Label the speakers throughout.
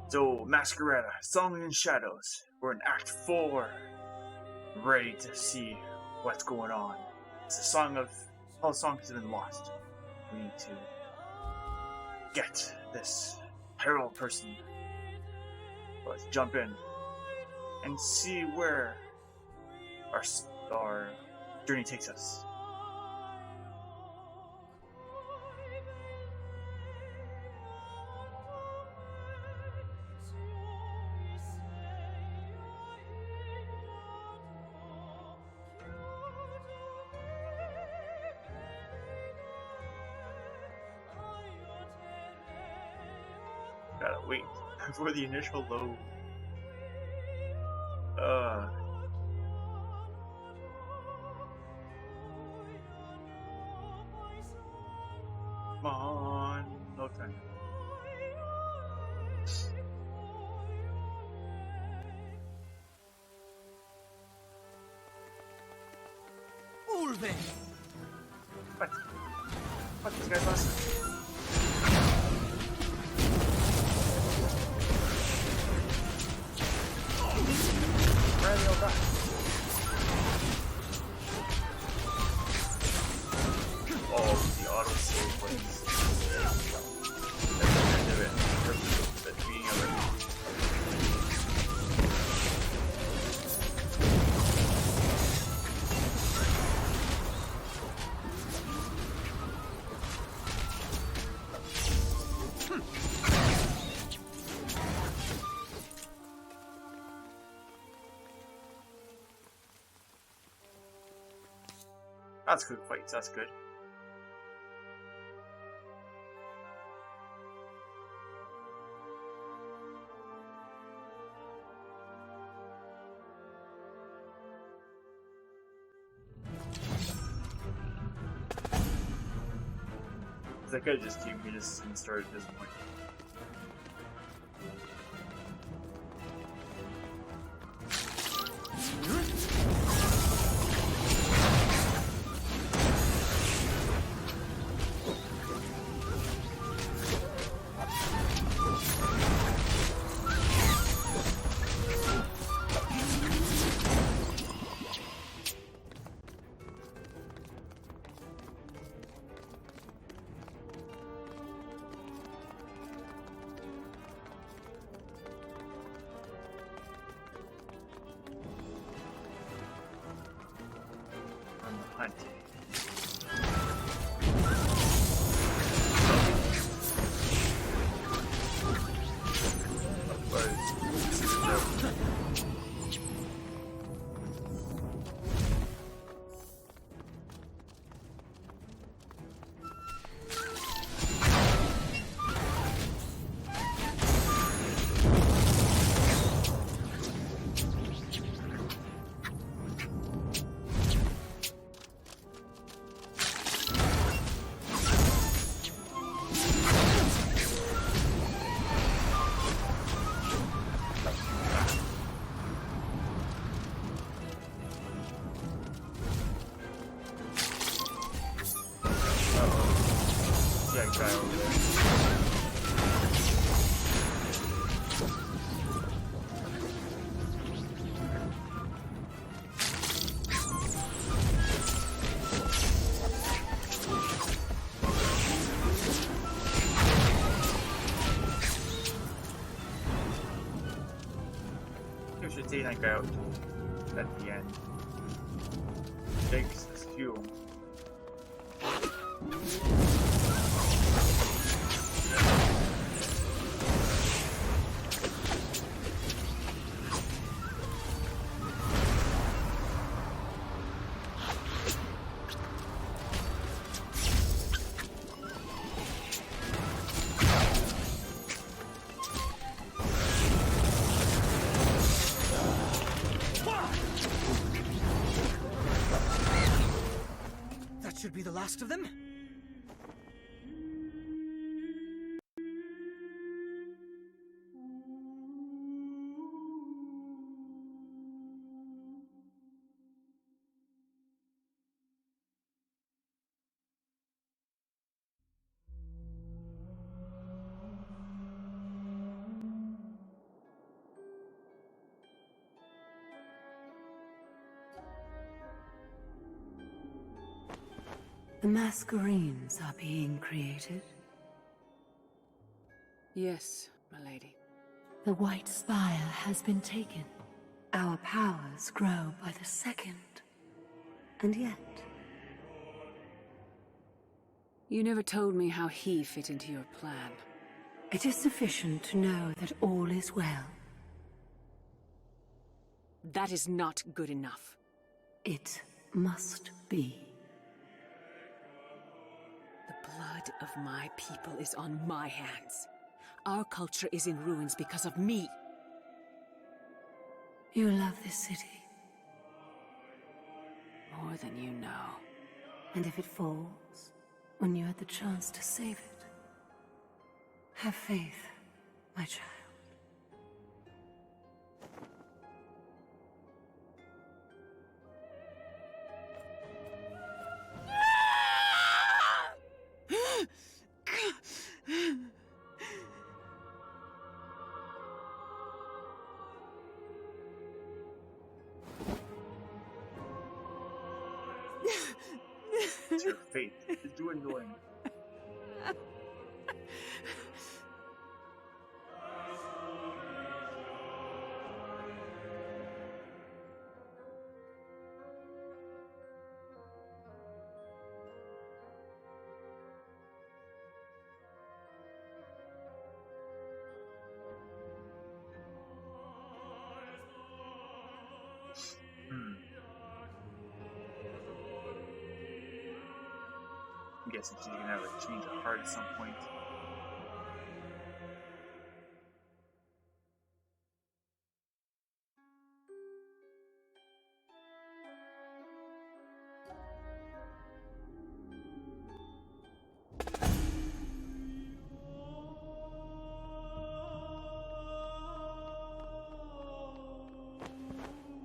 Speaker 1: So, Masquerada, Song in Shadows. We're in Act 4. Ready to see what's going on. It's a song of... all the songs have been lost. We need to get this peril person. Let's jump in and see where our journey takes us. Gotta wait for the initial load. Come on, no time.
Speaker 2: Ulve!
Speaker 1: What? What? This guy's lost. Where are they all back? Oh, the auto save plays. That's the end of it. That's the beginning of it. That's quick fights, that's good. I could have just keep me just and started at this point. Hunting. Yeah, guy over there. You should take that guy out at the end. Takes his fuel.
Speaker 2: That should be the last of them?
Speaker 3: The Masquerades are being created.
Speaker 4: Yes, my lady.
Speaker 3: The White Spire has been taken. Our powers grow by the second. And yet...
Speaker 4: You never told me how he fit into your plan.
Speaker 3: it is sufficient to know that all is well.
Speaker 4: That is not good enough.
Speaker 3: It must be.
Speaker 4: The blood of my people is on my hands. Our culture is in ruins because of me.
Speaker 3: You love this city.
Speaker 4: More than you know.
Speaker 3: And if it falls, when you had the chance to save it, have faith, my child.
Speaker 1: Your fate is dwindling. I'm guessing she's gonna like change her heart at some point.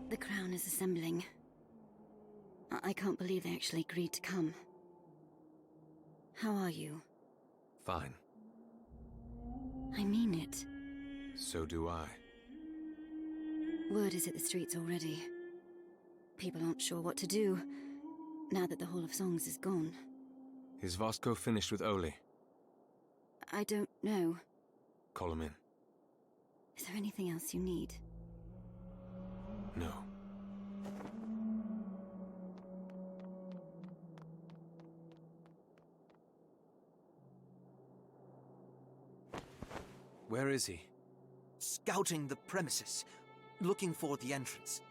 Speaker 5: The Crown is assembling. I can't believe they actually agreed to come. How are you?
Speaker 6: Fine.
Speaker 5: I mean it.
Speaker 6: So do I.
Speaker 5: Word is at the streets already. People aren't sure what to do, now that the Hall of Songs is gone.
Speaker 6: Is Vasco finished with Oli?
Speaker 5: I don't know.
Speaker 6: Call him in.
Speaker 5: Is there anything else you need?
Speaker 6: No. Where is he?
Speaker 2: Scouting the premises, looking for the entrance.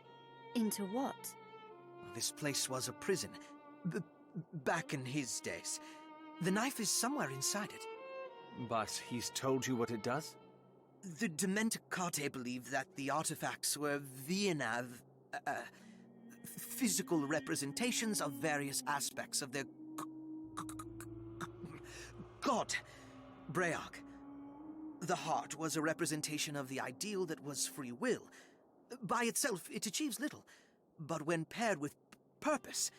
Speaker 5: Into what?
Speaker 2: This place was a prison, back in his days. The knife is somewhere inside it.
Speaker 7: But he's told you what it does?
Speaker 2: The Dementicate believe that the artifacts were Viennav, physical representations of various aspects of their god, Breag. The heart was a representation of the ideal that was free will. By itself, it achieves little, but when paired with purpose,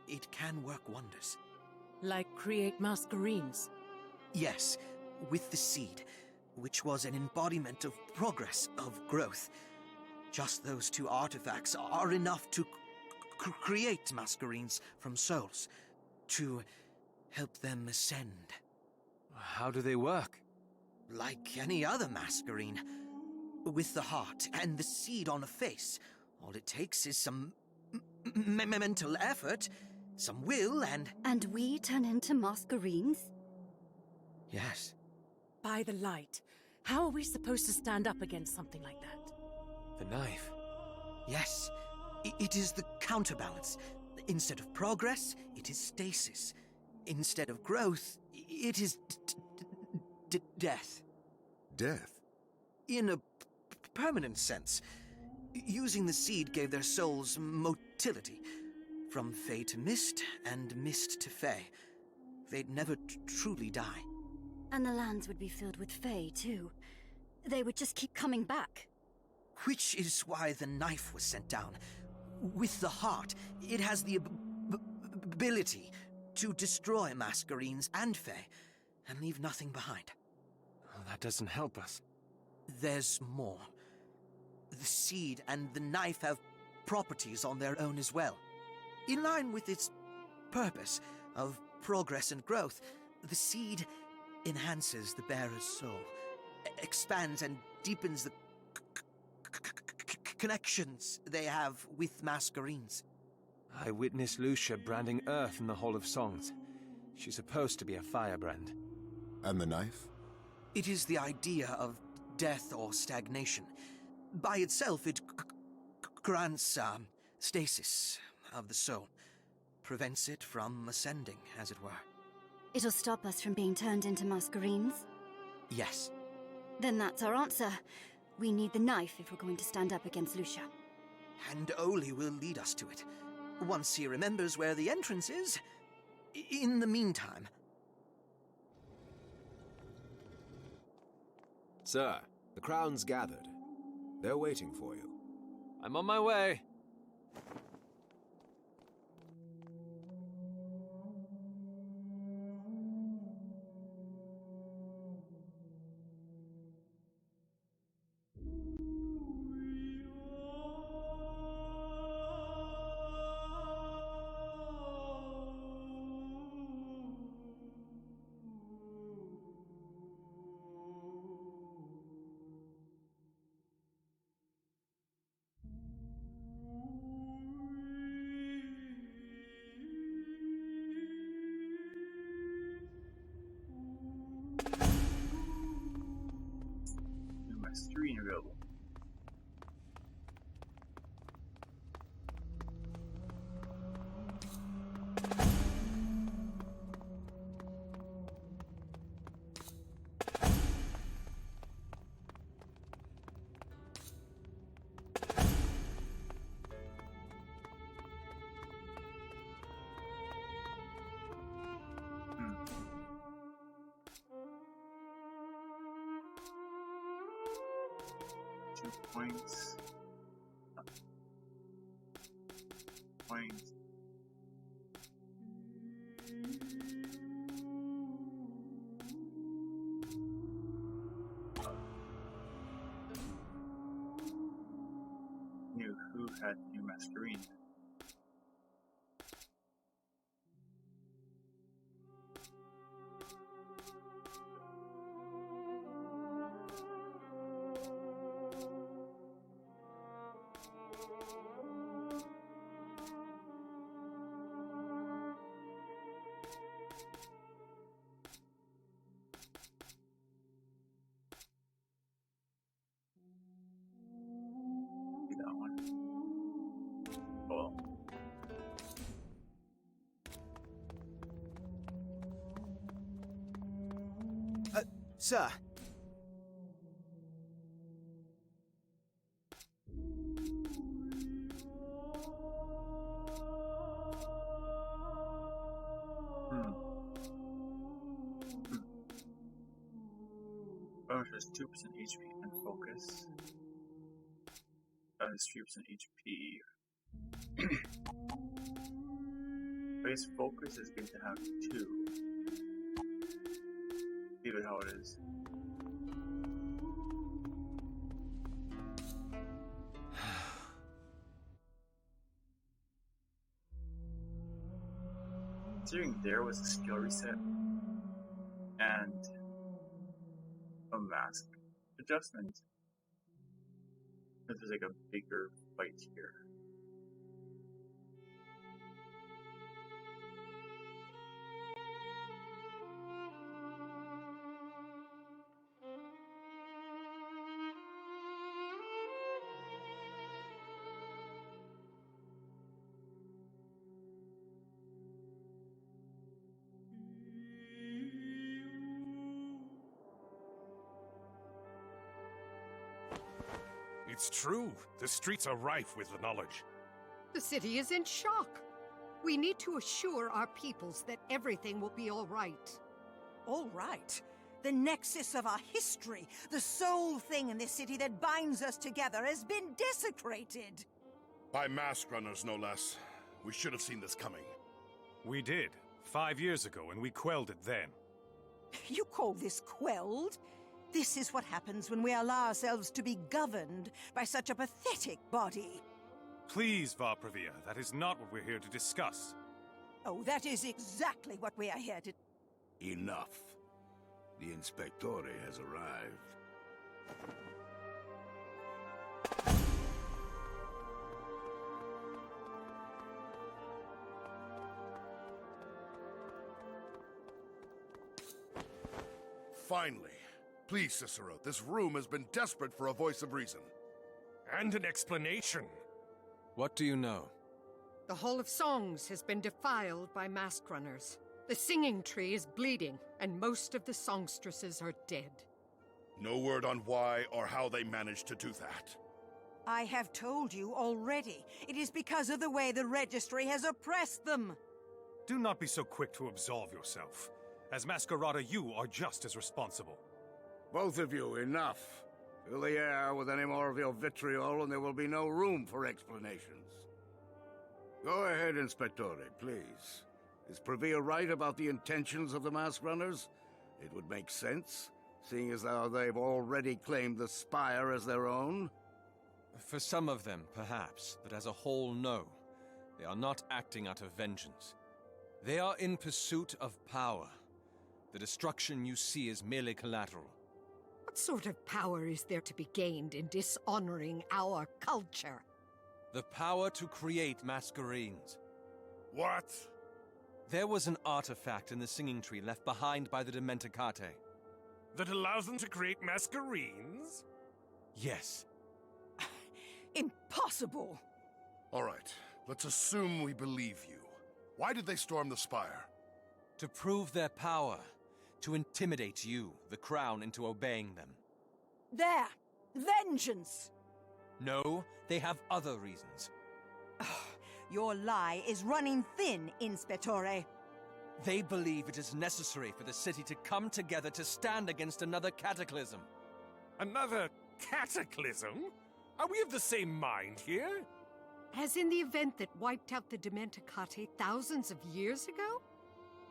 Speaker 2: it can work wonders.
Speaker 8: Like create Masquerades?
Speaker 2: Yes, with the seed, which was an embodiment of progress, of growth. Just those two artifacts are enough to create Masquerades from souls, to help them ascend.
Speaker 7: How do they work?
Speaker 2: Like any other Masquerade. With the heart and the seed on a face, all it takes is some mental effort, some will, and...
Speaker 5: And we turn into Masquerades?
Speaker 2: Yes.
Speaker 8: By the light, how are we supposed to stand up against something like that?
Speaker 7: The knife.
Speaker 2: Yes. It is the counterbalance. Instead of progress, it is stasis. Instead of growth, it is death.
Speaker 9: Death?
Speaker 2: In a permanent sense. Using the seed gave their souls motility. From Fae to Mist, and Mist to Fae. They'd never truly die.
Speaker 5: And the lands would be filled with Fae, too. They would just keep coming back.
Speaker 2: Which is why the knife was sent down. With the heart, it has the ability to destroy Masquerades and Fae, and leave nothing behind.
Speaker 7: Well, that doesn't help us.
Speaker 2: There's more. The seed and the knife have properties on their own as well. In line with its purpose of progress and growth. The seed enhances the bearer's soul, expands and deepens the connections they have with Masquerades.
Speaker 7: I witnessed Lucia branding Earth in the Hall of Songs. She's supposed to be a firebrand.
Speaker 9: And the knife?
Speaker 2: It is the idea of death or stagnation. By itself, it grants stasis of the soul, prevents it from ascending, as it were.
Speaker 5: It'll stop us from being turned into Masquerades?
Speaker 2: Yes.
Speaker 5: Then that's our answer. We need the knife if we're going to stand up against Lucia.
Speaker 2: And Oli will lead us to it, once he remembers where the entrance is. In the meantime...
Speaker 10: Sir, the Crown's gathered. They're waiting for you.
Speaker 7: I'm on my way.
Speaker 1: Masquerade available. Points. Points. Knew who had new Masquerade. That one. Oh.
Speaker 2: Sir.
Speaker 1: Bonus has 2% HP and focus. That is 3% HP. Base focus is going to have 2. Leave it how it is. Considering there was a skill reset and a mask adjustment, this is like a bigger fight here.
Speaker 11: It's true. The streets are rife with the knowledge.
Speaker 12: The city is in shock. We need to assure our peoples that everything will be all right.
Speaker 13: All right? The nexus of our history, the sole thing in this city that binds us together, has been desecrated.
Speaker 11: By mask runners, no less. We should have seen this coming.
Speaker 14: We did. 5 years ago, and we quelled it then.
Speaker 13: You call this quelled? This is what happens when we allow ourselves to be governed by such a pathetic body.
Speaker 14: Please, Varpravia, that is not what we're here to discuss.
Speaker 13: Oh, that is exactly what we are here to...
Speaker 9: Enough. The Inspectore has arrived.
Speaker 11: Finally. Please, Cicero, this room has been desperate for a voice of reason.
Speaker 14: And an explanation.
Speaker 6: What do you know?
Speaker 12: The Hall of Songs has been defiled by mask runners. The singing tree is bleeding, and most of the songstresses are dead.
Speaker 11: No word on why or how they managed to do that.
Speaker 13: I have told you already. It is because of the way the Registry has oppressed them.
Speaker 14: Do not be so quick to absolve yourself. As Masquerada, you are just as responsible.
Speaker 9: Both of you, enough. Fill the air with any more of your vitriol and there will be no room for explanations. Go ahead, Inspectore, please. Is Previa right about the intentions of the mask runners? It would make sense, seeing as though they've already claimed the Spire as their own.
Speaker 6: For some of them, perhaps, but as a whole, no. They are not acting out of vengeance. They are in pursuit of power. The destruction you see is merely collateral.
Speaker 12: What sort of power is there to be gained in dishonoring our culture?
Speaker 6: The power to create Masquerines.
Speaker 11: What?
Speaker 6: There was an artifact in the singing tree left behind by the Dementicate.
Speaker 14: That allows them to create Masquerines?
Speaker 6: Yes.
Speaker 13: Impossible!
Speaker 11: All right, let's assume we believe you. Why did they storm the Spire?
Speaker 6: To prove their power. To intimidate you, the Crown, into obeying them.
Speaker 13: There! Vengeance!
Speaker 6: No, they have other reasons.
Speaker 13: Your lie is running thin, Inspectore.
Speaker 6: They believe it is necessary for the city to come together to stand against another cataclysm.
Speaker 14: Another cataclysm? Are we of the same mind here?
Speaker 12: As in the event that wiped out the Dementicate thousands of years ago?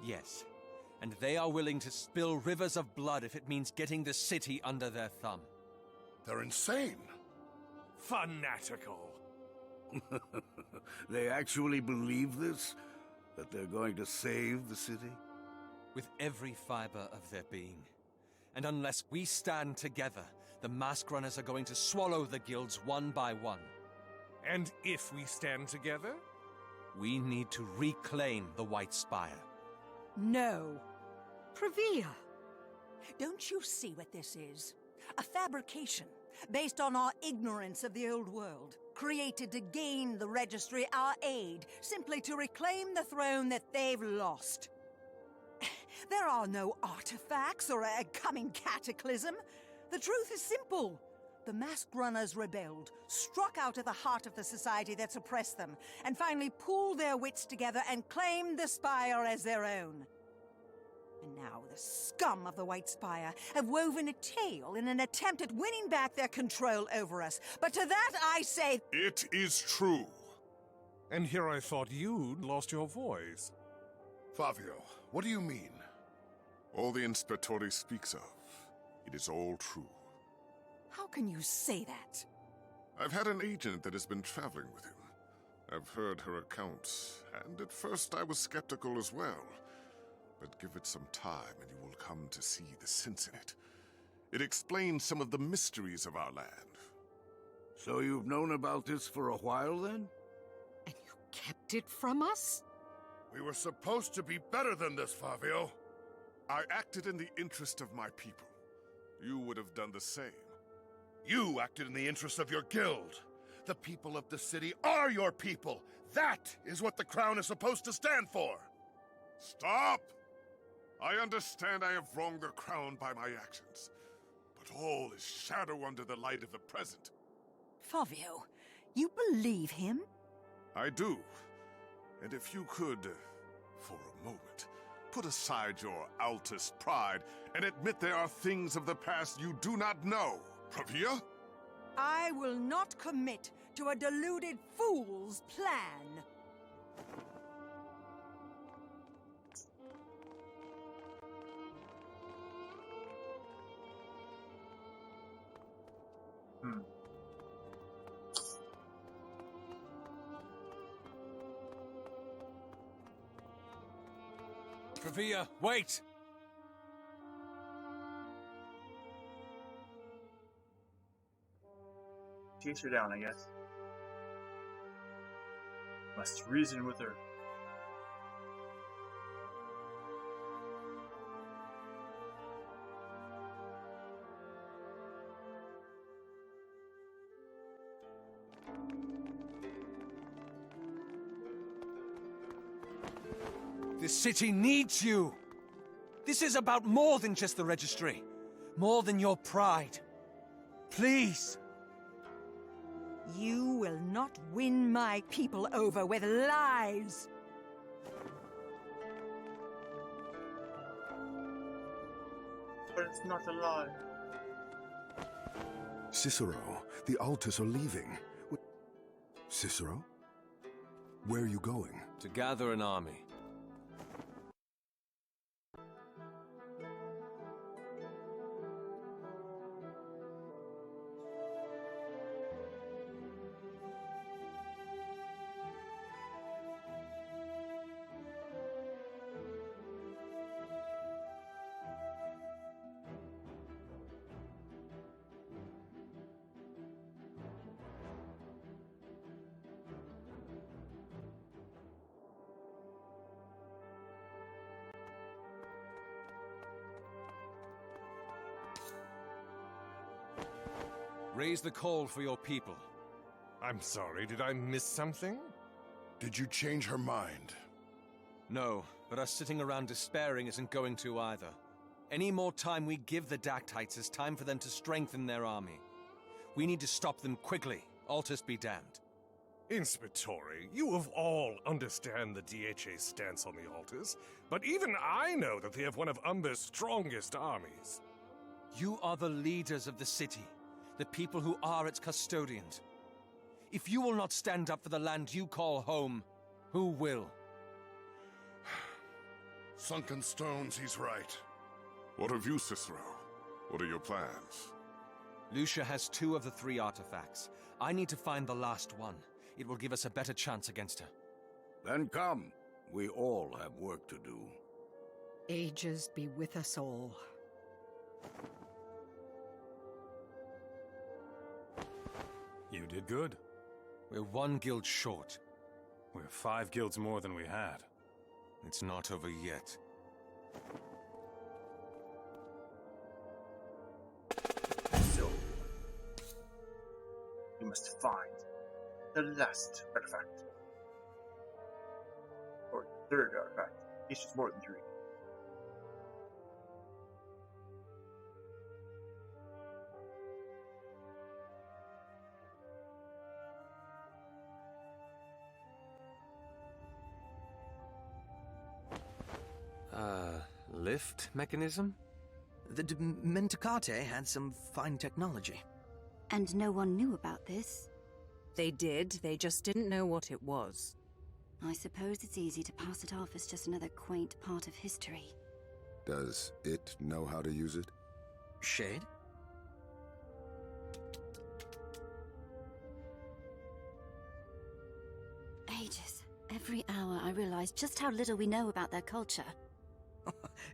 Speaker 6: Yes, and they are willing to spill rivers of blood if it means getting the city under their thumb.
Speaker 11: They're insane.
Speaker 14: Fanatical.
Speaker 9: They actually believe this? That they're going to save the city?
Speaker 6: With every fiber of their being. And unless we stand together, the mask runners are going to swallow the guilds one by one.
Speaker 14: And if we stand together?
Speaker 6: We need to reclaim the White Spire.
Speaker 13: No.
Speaker 12: Previa!
Speaker 13: Don't you see what this is? A fabrication, based on our ignorance of the old world, created to gain the Registry our aid, simply to reclaim the throne that they've lost. There are no artifacts or a coming cataclysm. The truth is simple. The masked runners rebelled, struck out at the heart of the society that's oppressed them, and finally pooled their wits together and claimed the Spire as their own. And now the scum of the White Spire have woven a tale in an attempt at winning back their control over us. But to that I say...
Speaker 11: It is true.
Speaker 14: And here I thought you'd lost your voice.
Speaker 11: Fabio, what do you mean? All the Inspectore speaks of, it is all true.
Speaker 13: How can you say that?
Speaker 11: I've had an agent that has been traveling with him. I've heard her accounts, and at first I was skeptical as well. But give it some time and you will come to see the sense in it. It explains some of the mysteries of our land.
Speaker 9: So you've known about this for a while then?
Speaker 12: And you kept it from us?
Speaker 11: We were supposed to be better than this, Fabio. I acted in the interest of my people. You would have done the same. You acted in the interest of your guild. The people of the city are your people. That is what the crown is supposed to stand for. Stop! I understand I have wronged the crown by my actions, but all is shadow under the light of the present.
Speaker 13: Fabio, you believe him?
Speaker 11: I do. And if you could, for a moment, put aside your Altus pride and admit there are things of the past you do not know. Previa?
Speaker 13: I will not commit to a deluded fool's plan.
Speaker 6: Previa, wait!
Speaker 1: Chase her down, I guess. Must reason with her.
Speaker 6: This city needs you! This is about more than just the registry. More than your pride. Please!
Speaker 13: You will not win my people over with lies!
Speaker 1: But it's not a lie.
Speaker 15: Cicero, the Altus are leaving. Cicero? Where are you going?
Speaker 6: To gather an army. Raise the call for your people.
Speaker 11: I'm sorry, did I miss something?
Speaker 15: Did you change her mind?
Speaker 6: No, but us sitting around despairing isn't going to either. Any more time we give the Dactytes is time for them to strengthen their army. We need to stop them quickly, Altus be damned.
Speaker 11: Inspectore, you of all understand the DHA's stance on the Altus, but even I know that they have one of Umber's strongest armies.
Speaker 6: You are the leaders of the city, the people who are its custodians. If you will not stand up for the land you call home, who will?
Speaker 11: Sunken stones, he's right. What of you, Cicero? What are your plans?
Speaker 6: Lucia has 2 of the 3 artifacts. I need to find the last one. It will give us a better chance against her.
Speaker 9: Then come. We all have work to do.
Speaker 12: Ages be with us all.
Speaker 14: You did good.
Speaker 6: We're 1 guild short.
Speaker 14: We're 5 guilds more than we had.
Speaker 6: It's not over yet.
Speaker 1: So, you must find the last artifact. Or 3rd artifact. It's just more than 3.
Speaker 7: Lift mechanism?
Speaker 2: The Mentacate had some fine technology.
Speaker 5: And no one knew about this?
Speaker 8: They did, they just didn't know what it was.
Speaker 5: I suppose it's easy to pass it off as just another quaint part of history.
Speaker 15: Does it know how to use it?
Speaker 2: Shade?
Speaker 5: Ages. Every hour I realize just how little we know about their culture.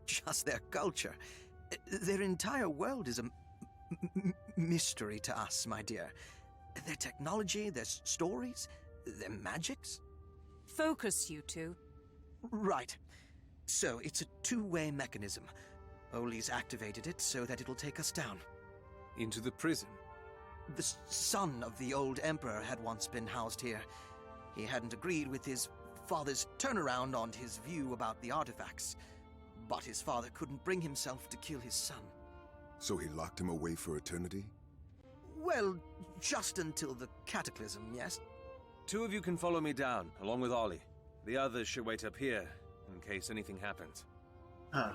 Speaker 2: Just their culture. Their entire world is a mystery to us, my dear. Their technology, their stories, their magics.
Speaker 8: Focus, you two.
Speaker 2: Right. So, it's a 2-way mechanism. Oli's activated it so that it'll take us down.
Speaker 7: Into the prison?
Speaker 2: The son of the old emperor had once been housed here. He hadn't agreed with his father's turnaround on his view about the artifacts. But his father couldn't bring himself to kill his son.
Speaker 15: So he locked him away for eternity?
Speaker 2: Well, just until the cataclysm, yes?
Speaker 7: 2 of you can follow me down, along with Ollie. The others should wait up here, in case anything happens.
Speaker 1: Huh.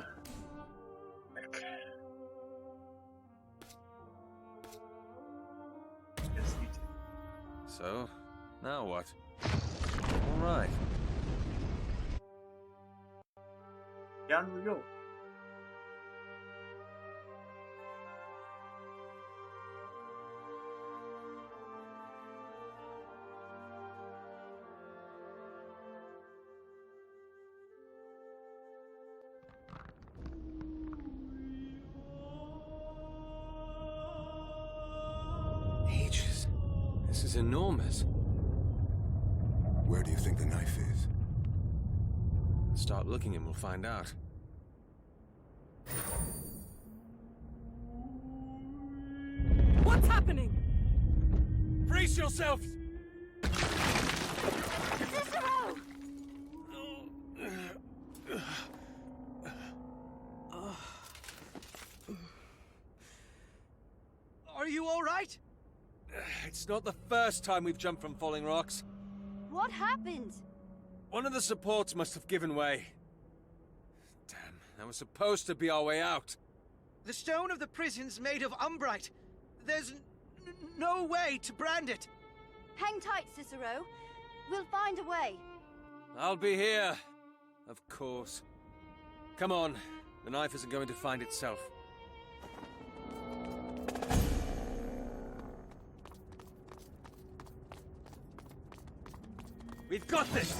Speaker 7: So, now what? All right.
Speaker 1: Down we go.
Speaker 7: is enormous.
Speaker 15: Where do you think the knife is?
Speaker 7: Start looking and we'll find out.
Speaker 8: What's happening?
Speaker 7: Brace yourselves!
Speaker 8: Cicero!
Speaker 7: Are you all right? It's not the first time we've jumped from falling rocks.
Speaker 16: What happened?
Speaker 7: One of the supports must have given way. Damn, that was supposed to be our way out.
Speaker 2: The stone of the prison's made of umbrite. There's no way to brand it.
Speaker 16: Hang tight, Cicero. We'll find a way.
Speaker 7: I'll be here. Of course. Come on. The knife isn't going to find itself. We've got this!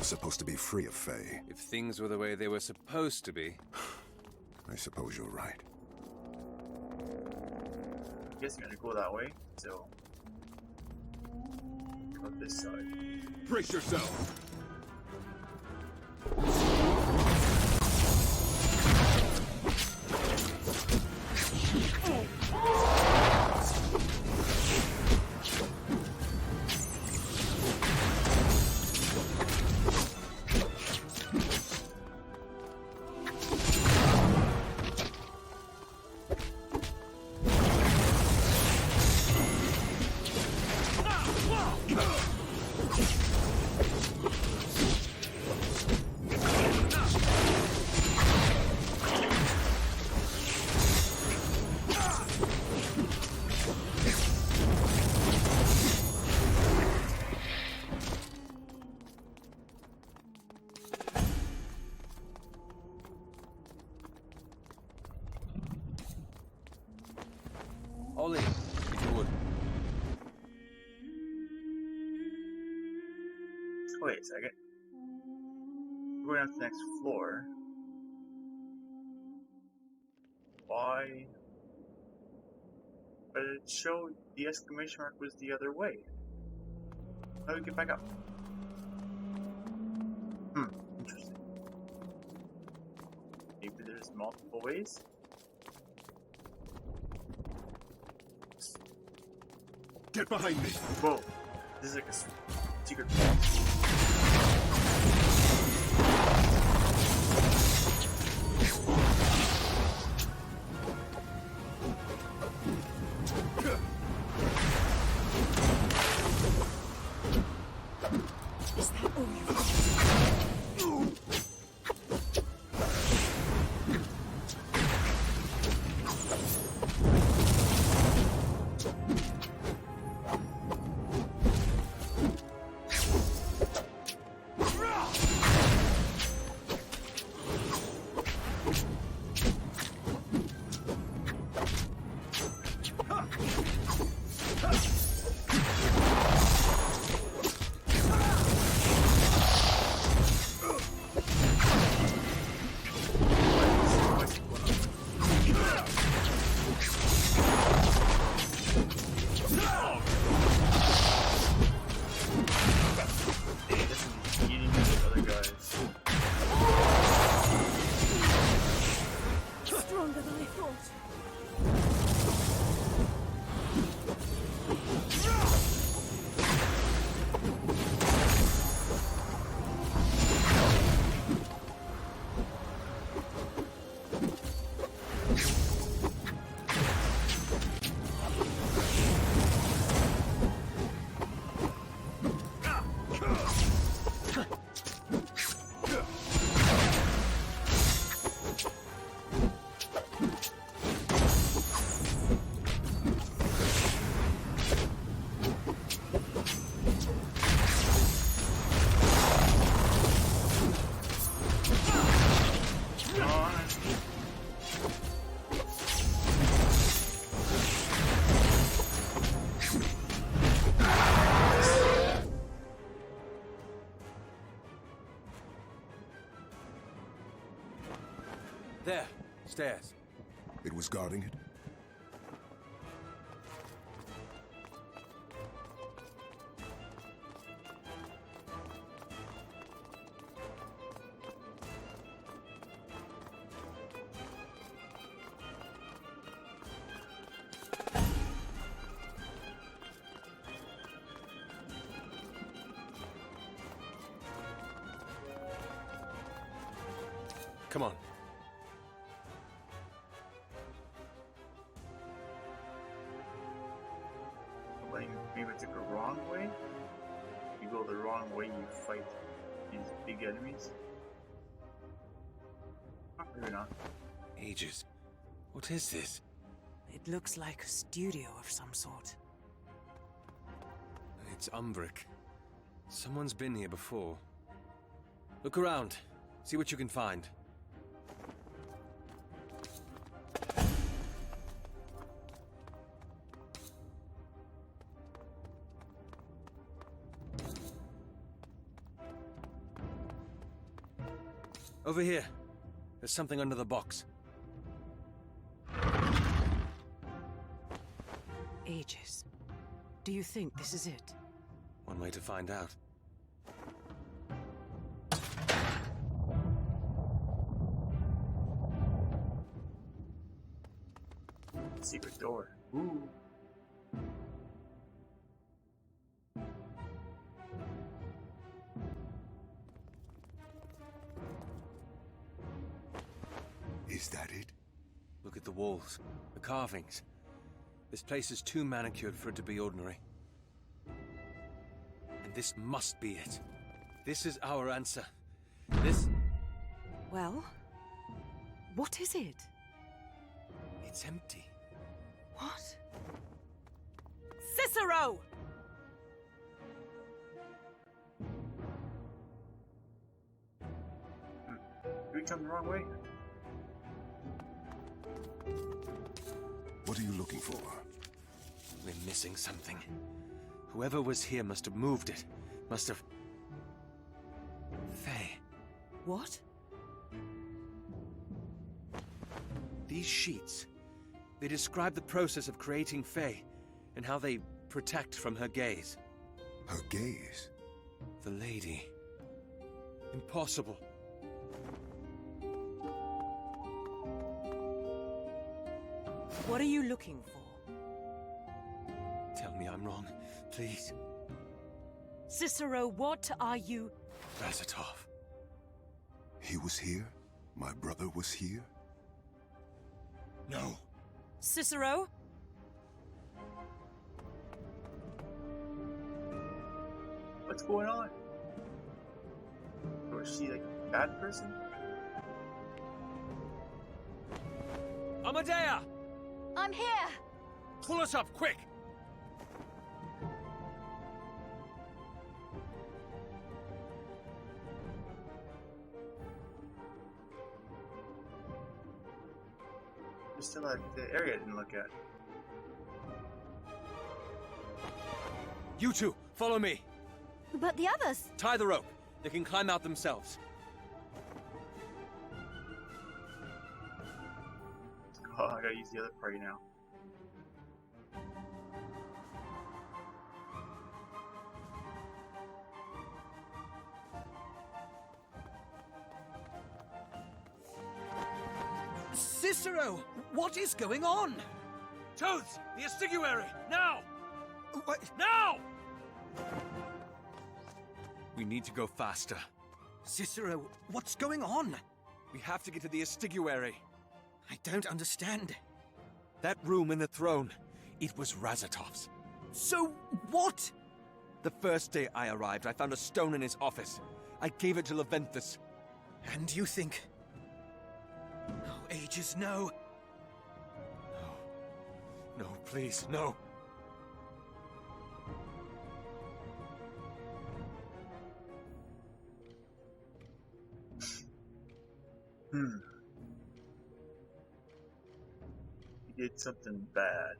Speaker 15: Supposed to be free of Fae.
Speaker 7: If things were the way they were supposed to be.
Speaker 15: I suppose you're right.
Speaker 1: I guess I'm gonna go that way, so... Go this side.
Speaker 11: Brace yourself!
Speaker 7: Ollie, if you would.
Speaker 1: Wait a second. We're going up to the next floor. Why? But it showed the exclamation mark was the other way. How do we get back up? Interesting. Maybe there's multiple ways?
Speaker 11: Get behind me!
Speaker 1: Whoa. This is like a secret
Speaker 8: Is that all you've got?
Speaker 7: There, stairs.
Speaker 15: It was guarding it?
Speaker 7: Come on.
Speaker 1: Maybe I took the wrong way? You go the wrong way, you fight these big enemies? Maybe not.
Speaker 7: Ages. What is this?
Speaker 8: It looks like a studio of some sort.
Speaker 7: It's Umbric. Someone's been here before. Look around. See what you can find. Over here. There's something under the box.
Speaker 8: Ages. Do you think this is it?
Speaker 7: One way to find out.
Speaker 1: Secret door. Ooh.
Speaker 15: Is that it?
Speaker 7: Look at the walls, the carvings. This place is too manicured for it to be ordinary. And this must be it. This is our answer. This...
Speaker 8: Well, what is it?
Speaker 7: It's empty.
Speaker 8: What? Cicero!
Speaker 1: Did we come the wrong way?
Speaker 15: What are you looking for?
Speaker 7: We're missing something. Whoever was here must have moved it. Must have... Faye.
Speaker 8: What?
Speaker 7: These sheets. They describe the process of creating Faye, and how they protect from her gaze.
Speaker 15: Her gaze?
Speaker 7: The lady. Impossible.
Speaker 8: What are you looking for?
Speaker 7: Tell me I'm wrong, please.
Speaker 8: Cicero, what are you...
Speaker 7: Razatov.
Speaker 15: He was here? My brother was here?
Speaker 7: No.
Speaker 8: Cicero?
Speaker 1: What's going on? Or is she like a bad person?
Speaker 7: Amadea!
Speaker 16: I'm here!
Speaker 7: Pull us up, quick!
Speaker 1: There's still the area I didn't look at.
Speaker 7: You two, follow me.
Speaker 16: But the others!
Speaker 7: Tie the rope. They can climb out themselves.
Speaker 1: Oh, I gotta use the other party now.
Speaker 2: Cicero! What is going on?
Speaker 7: Toads! The estiguary! Now!
Speaker 2: What?
Speaker 7: Now! We need to go faster.
Speaker 2: Cicero, what's going on?
Speaker 7: We have to get to the estiguary.
Speaker 2: I don't understand.
Speaker 7: That room in the throne, it was Razatov's.
Speaker 2: So, what?
Speaker 7: The first day I arrived, I found a stone in his office. I gave it to Leventhus.
Speaker 2: And you think... Oh, Aegis, no.
Speaker 7: No, please, no.
Speaker 1: He did something bad.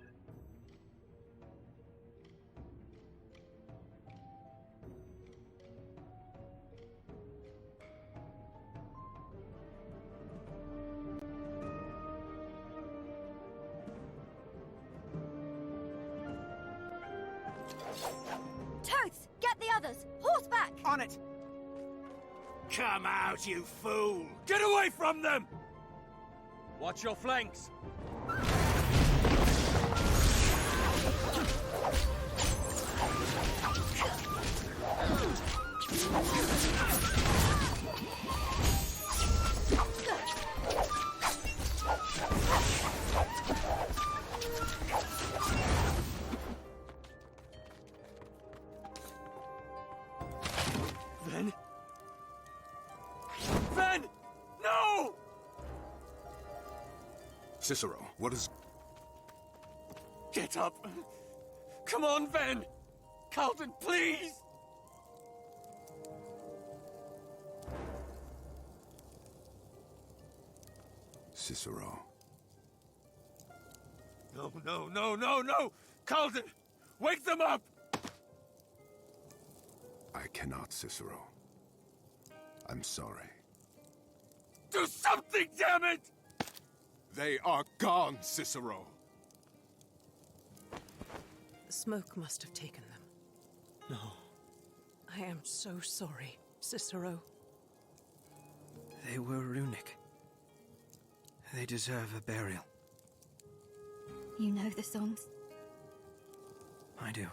Speaker 7: On it!
Speaker 9: Come out, you fool!
Speaker 7: Get away from them! Watch your flanks! Ven? Ven! No!
Speaker 15: Cicero, what is...
Speaker 7: Get up! Come on, Ven! Carlton, please!
Speaker 15: Cicero.
Speaker 7: No, no, no, no, no! Carlton! Wake them up!
Speaker 15: I cannot, Cicero. I'm sorry.
Speaker 7: Do something, damn it!
Speaker 15: They are gone, Cicero.
Speaker 8: The smoke must have taken them.
Speaker 7: No.
Speaker 8: I am so sorry, Cicero.
Speaker 2: They were runic. They deserve a burial.
Speaker 5: You know the songs?
Speaker 2: I do.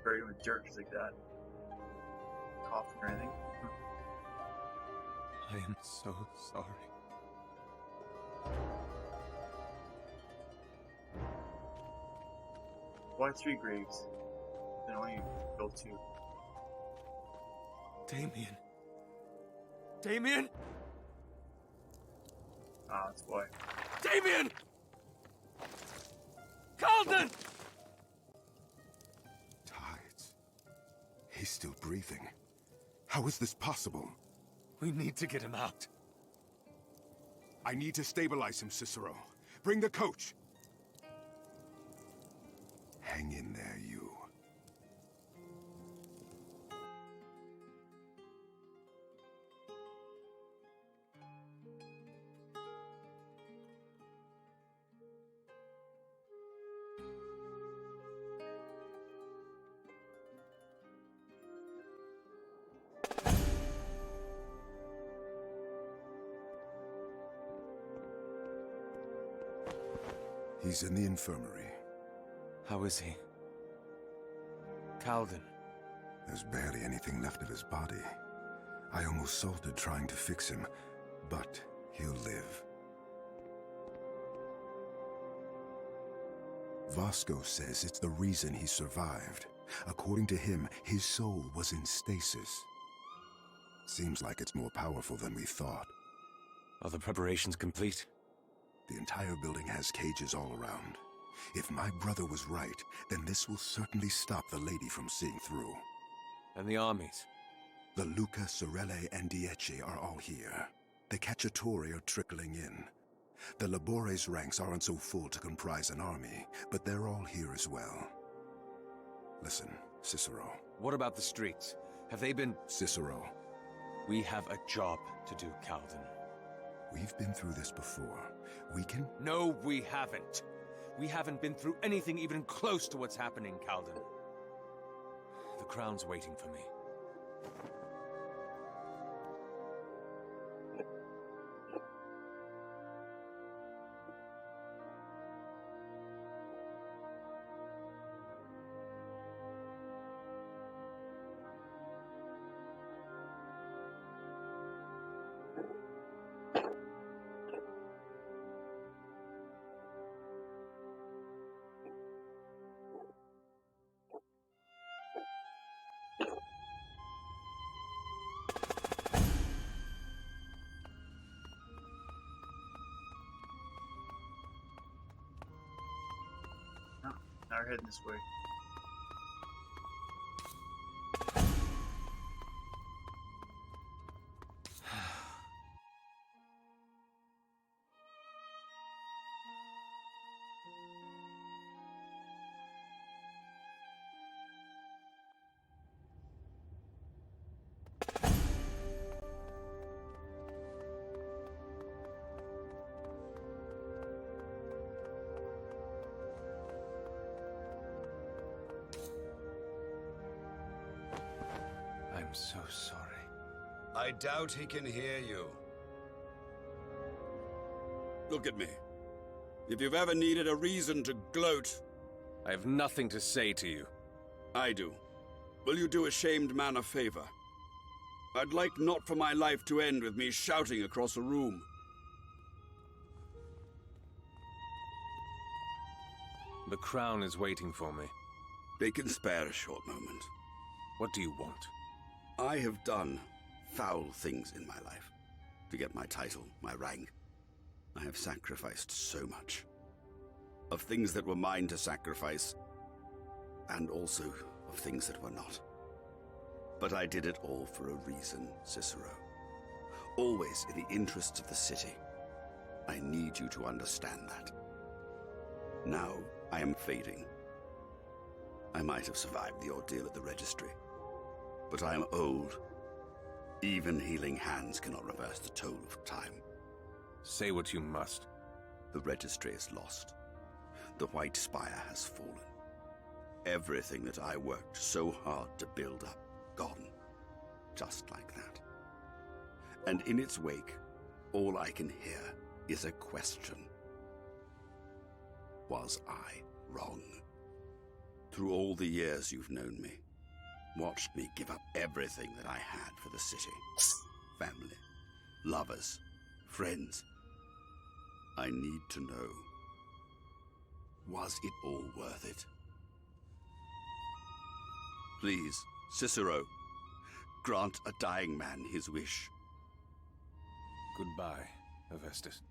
Speaker 1: Bury him with jerks like that. Coughing or anything.
Speaker 6: I am so sorry.
Speaker 1: Why 3 graves? Then only build 2.
Speaker 7: Damien. Damien?
Speaker 1: Ah, that's why.
Speaker 7: Damien! Carlton!
Speaker 15: Tides. He's still breathing. How is this possible?
Speaker 7: We need to get him out.
Speaker 15: I need to stabilize him, Cicero. Bring the coach. Hang in there, you. He's in the infirmary.
Speaker 7: How is he? Calden.
Speaker 15: There's barely anything left of his body. I almost salted trying to fix him, but he'll live. Vasco says it's the reason he survived. According to him, his soul was in stasis. Seems like it's more powerful than we thought.
Speaker 7: Are the preparations complete?
Speaker 15: The entire building has cages all around. If my brother was right, then this will certainly stop the lady from seeing through.
Speaker 7: And the armies?
Speaker 15: The Luca, Sorelle, and Dieci are all here. The Cacciatori are trickling in. The Labores ranks aren't so full to comprise an army, but they're all here as well. Listen, Cicero.
Speaker 7: What about the streets? Have they been...
Speaker 15: Cicero.
Speaker 7: We have a job to do, Calden.
Speaker 15: We've been through this before. We can...
Speaker 7: No, we haven't. We haven't been through anything even close to what's happening, Calden. The crown's waiting for me.
Speaker 1: are heading this way.
Speaker 7: I'm so sorry.
Speaker 17: I doubt he can hear you. Look at me. If you've ever needed a reason to gloat...
Speaker 7: I have nothing to say to you.
Speaker 17: I do. Will you do a shamed man a favor? I'd like not for my life to end with me shouting across a room.
Speaker 6: The crown is waiting for me.
Speaker 17: They can spare a short moment.
Speaker 6: What do you want?
Speaker 17: I have done foul things in my life to get my title, my rank. I have sacrificed so much. Of things that were mine to sacrifice, and also of things that were not. But I did it all for a reason, Cicero. Always in the interests of the city. I need you to understand that. Now I am fading. I might have survived the ordeal at the registry, but I am old. Even healing hands cannot reverse the toll of time.
Speaker 6: Say what you must.
Speaker 17: The registry is lost. The White Spire has fallen. Everything that I worked so hard to build up, gone. Just like that. And in its wake, all I can hear is a question. Was I wrong? Through all the years you've known me, watched me give up everything that I had for the city. Family, lovers, friends. I need to know, was it all worth it? Please, Cicero, grant a dying man his wish.
Speaker 6: Goodbye, Hephaestus.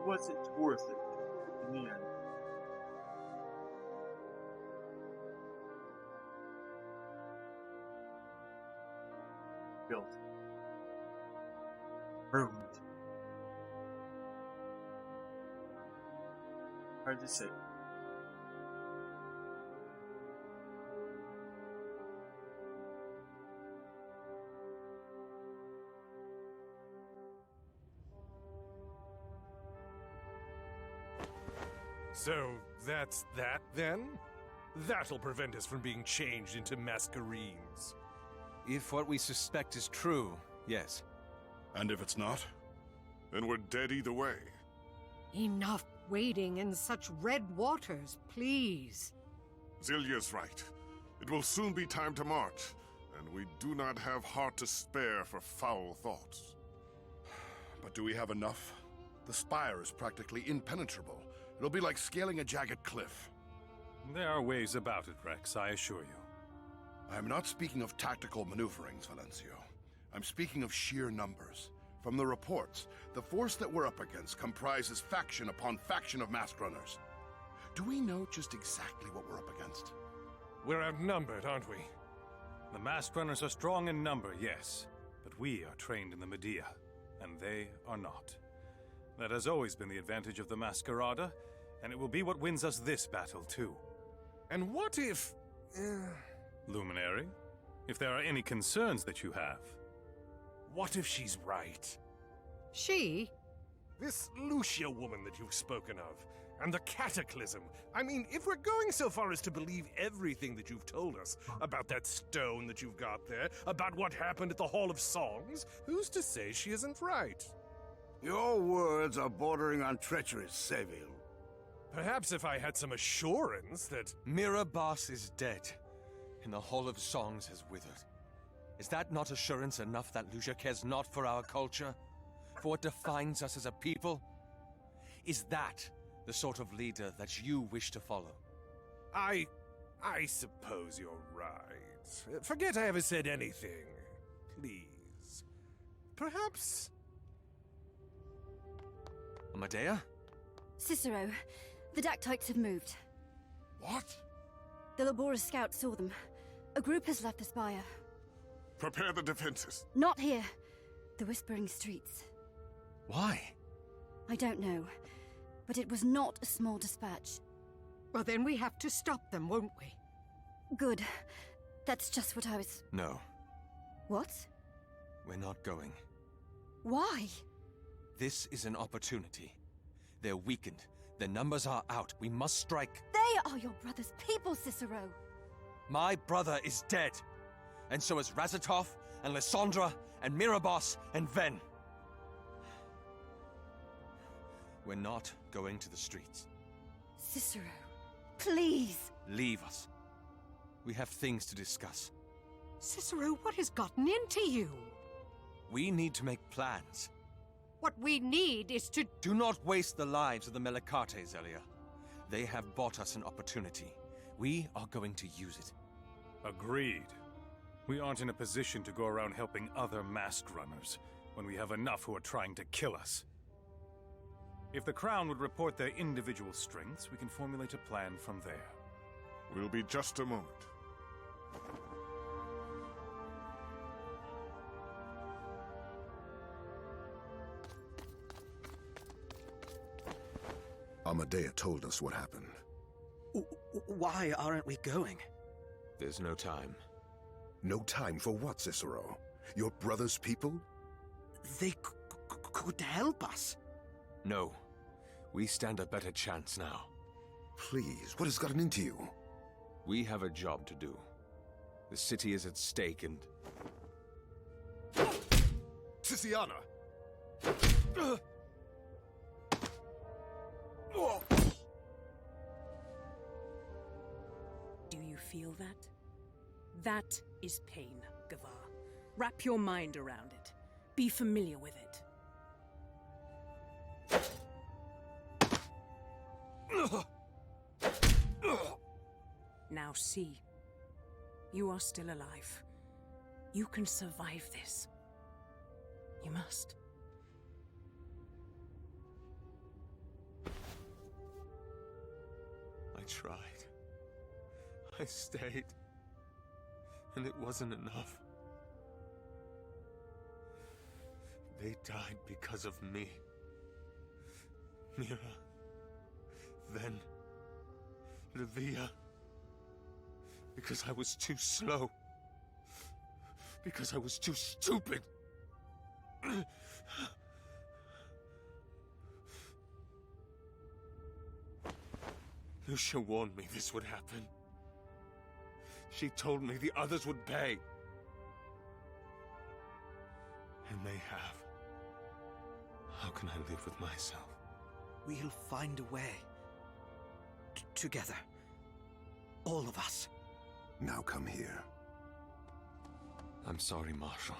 Speaker 1: Was it worth it in the end? Built. Ruined. Hard to say.
Speaker 14: So, that's that, then? That'll prevent us from being changed into Masquerades.
Speaker 6: If what we suspect is true, yes.
Speaker 11: And if it's not? Then we're dead either way.
Speaker 12: Enough wading in such red waters, please.
Speaker 11: Zillia's right. It will soon be time to march, and we do not have heart to spare for foul thoughts.
Speaker 9: But do we have enough? The spire is practically impenetrable. It'll be like scaling a jagged cliff.
Speaker 14: There are ways about it, Rex, I assure you.
Speaker 9: I'm not speaking of tactical maneuverings, Valencio.
Speaker 11: I'm speaking of sheer numbers. From the reports, the force that we're up against comprises faction upon faction of masked runners. Do we know just exactly what we're up against?
Speaker 14: We're outnumbered, aren't we? The masked runners are strong in number, yes, but we are trained in the Medea, and they are not. That has always been the advantage of the Masquerada, and it will be what wins us this battle, too. And what if... Luminary? If there are any concerns that you have. What if she's right?
Speaker 12: She?
Speaker 14: This Lucia woman that you've spoken of, and the cataclysm. I mean, if we're going so far as to believe everything that you've told us about that stone that you've got there, about what happened at the Hall of Songs, who's to say she isn't right?
Speaker 9: Your words are bordering on treacherous, Seville.
Speaker 14: Perhaps if I had some assurance that...
Speaker 6: Mirabas is dead, and the Hall of Songs has withered. Is that not assurance enough that Lucia cares not for our culture? For what defines us as a people? Is that the sort of leader that you wish to follow?
Speaker 14: I suppose you're right. Forget I ever said anything. Please. Perhaps...
Speaker 6: Amadea?
Speaker 5: Cicero, the Dactytes have moved.
Speaker 11: What?
Speaker 5: The Labora's scouts saw them. A group has left the spire.
Speaker 11: Prepare the defenses.
Speaker 5: Not here. The Whispering Streets.
Speaker 6: Why?
Speaker 5: I don't know. But it was not a small dispatch.
Speaker 12: Well, then we have to stop them, won't we?
Speaker 5: Good. That's just what I was...
Speaker 6: No.
Speaker 5: What?
Speaker 6: We're not going.
Speaker 5: Why?
Speaker 6: This is an opportunity. They're weakened. Their numbers are out. We must strike.
Speaker 5: They are your brother's people, Cicero.
Speaker 6: My brother is dead. And so is Razatov, and Lysandra, and Mirabas, and Ven. We're not going to the streets.
Speaker 5: Cicero, please.
Speaker 6: Leave us. We have things to discuss.
Speaker 12: Cicero, what has gotten into you?
Speaker 6: We need to make plans.
Speaker 12: What we need is to...
Speaker 6: Do not waste the lives of the Melicates, Elia. They have bought us an opportunity. We are going to use it.
Speaker 14: Agreed. We aren't in a position to go around helping other masked runners when we have enough who are trying to kill us. If the Crown would report their individual strengths, we can formulate a plan from there.
Speaker 11: We'll be just a moment.
Speaker 15: Amadea told us what happened.
Speaker 2: Why aren't we going?
Speaker 6: There's no time.
Speaker 15: No time for what, Cicero? Your brother's people?
Speaker 2: They could help us.
Speaker 6: No. We stand a better chance now.
Speaker 15: Please, what has gotten into you?
Speaker 6: We have a job to do. The city is at stake and...
Speaker 11: Siciana!
Speaker 8: Do you feel that? That is pain, Gavar. Wrap your mind around it. Be familiar with it. Now see. You are still alive. You can survive this. You must.
Speaker 6: I tried. I stayed. And it wasn't enough. They died because of me. Mira. Ven. Livia. Because I was too slow. Because I was too stupid. Lucia warned me this would happen. She told me the others would pay. And they have. How can I live with myself?
Speaker 2: We'll find a way. Together. All of us.
Speaker 15: Now come here.
Speaker 6: I'm sorry, Marshal.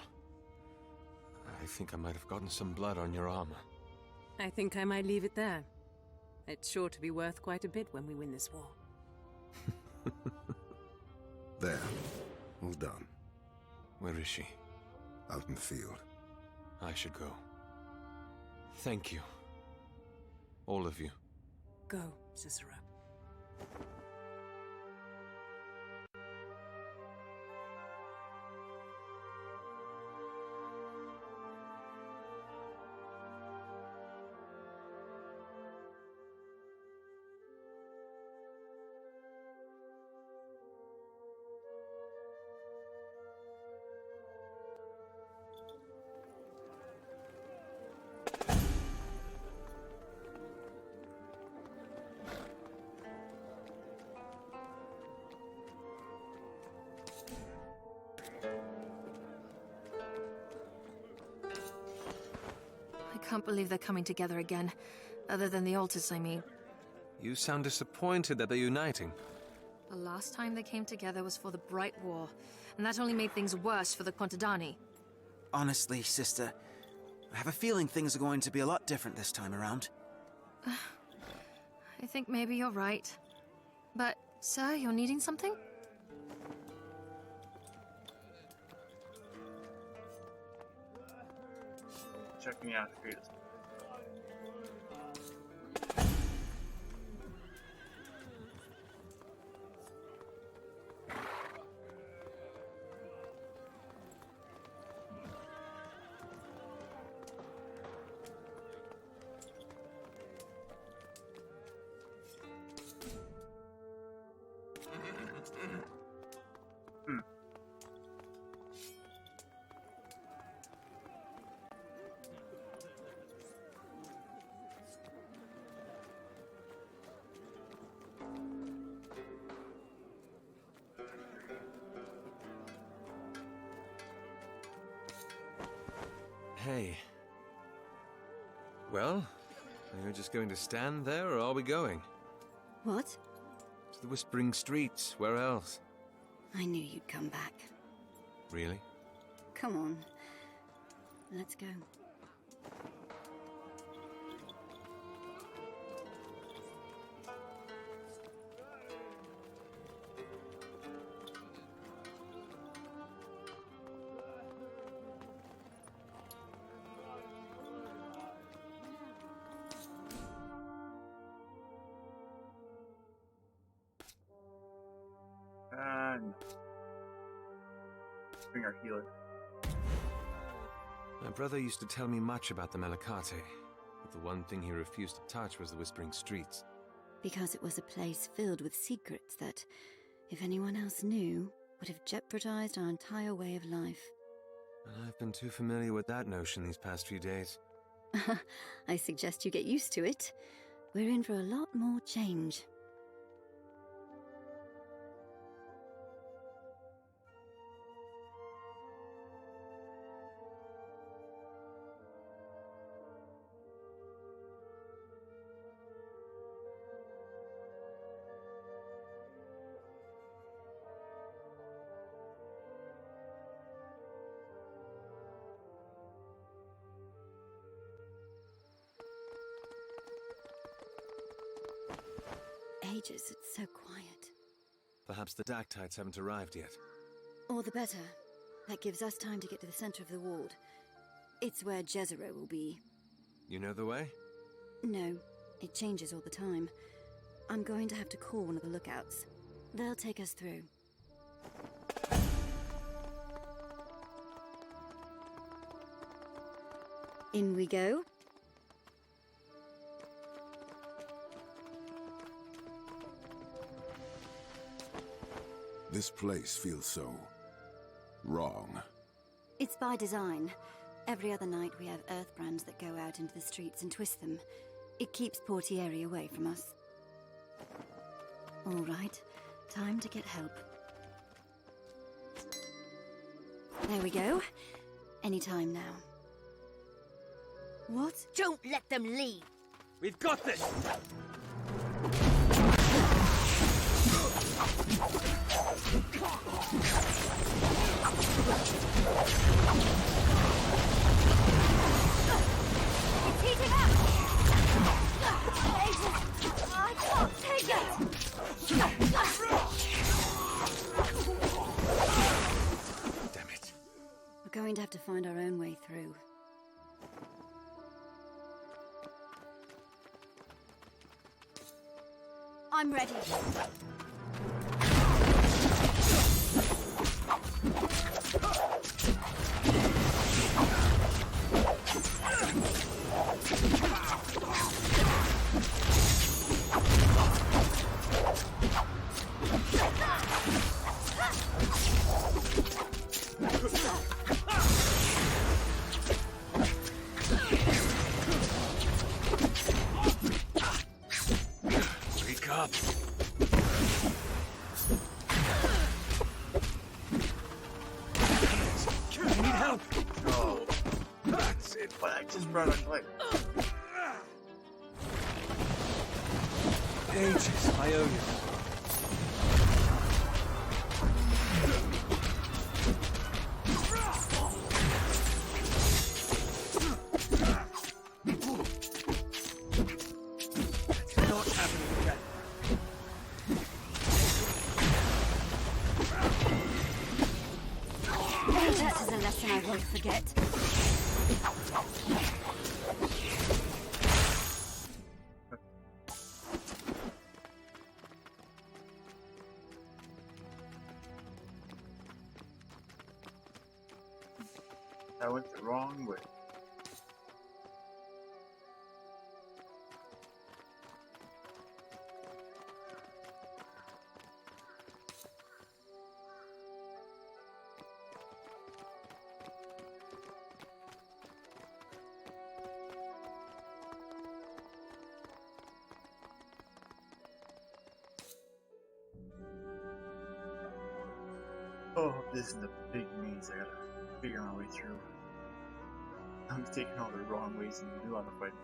Speaker 6: I think I might have gotten some blood on your armor.
Speaker 8: I think I might leave it there. It's sure to be worth quite a bit when we win this war.
Speaker 15: There. All done.
Speaker 6: Where is she?
Speaker 15: out in the field.
Speaker 6: I should go. Thank you. All of you.
Speaker 8: Go, Cicero.
Speaker 18: I can't believe they're coming together again. Other than the altars, I mean.
Speaker 6: You sound disappointed that they're uniting.
Speaker 18: The last time they came together was for the Bright War, and that only made things worse for the Contadani.
Speaker 19: Honestly, sister, I have a feeling things are going to be a lot different this time around.
Speaker 18: I think maybe you're right. But, sir, you're needing something?
Speaker 1: Check me out, Cretus.
Speaker 6: Hey. Well, are you just going to stand there, or are we going?
Speaker 5: What?
Speaker 6: To the Whispering Streets. Where else?
Speaker 5: I knew you'd come back.
Speaker 6: Really?
Speaker 5: Come on. Let's go.
Speaker 1: And bring our healer.
Speaker 6: My brother used to tell me much about the Malakate, but the one thing he refused to touch was the Whispering Streets.
Speaker 5: Because it was a place filled with secrets that, if anyone else knew, would have jeopardized our entire way of life.
Speaker 6: And I've been too familiar with that notion these past few days.
Speaker 5: I suggest you get used to it. We're in for a lot more change. Ages, it's so quiet.
Speaker 6: Perhaps the Dactytes haven't arrived yet.
Speaker 5: All the better. That gives us time to get to the center of the ward. It's where Jezero will be.
Speaker 6: You know the way?
Speaker 5: No, it changes all the time. I'm going to have to call one of the lookouts. They'll take us through. In we go.
Speaker 15: This place feels so wrong.
Speaker 5: It's by design. Every other night we have Earthbrands that go out into the streets and twist them. It keeps Portieri away from us. All right, time to get help. There we go. Anytime now. What?
Speaker 20: Don't let them leave!
Speaker 7: We've got this!
Speaker 20: It's heating up! I can't take it!
Speaker 5: We're going to have to find our
Speaker 20: I'm ready.
Speaker 7: Wake up! I need help!
Speaker 1: Oh, that's it. But I just brought on light.
Speaker 7: Ages, I owe you.
Speaker 1: Not happening again.
Speaker 5: That is a lesson I won't forget.
Speaker 1: I went the wrong way. Oh, this is the big maze I gotta figure my way through. I'm taking all the wrong ways and do a lot of fighting.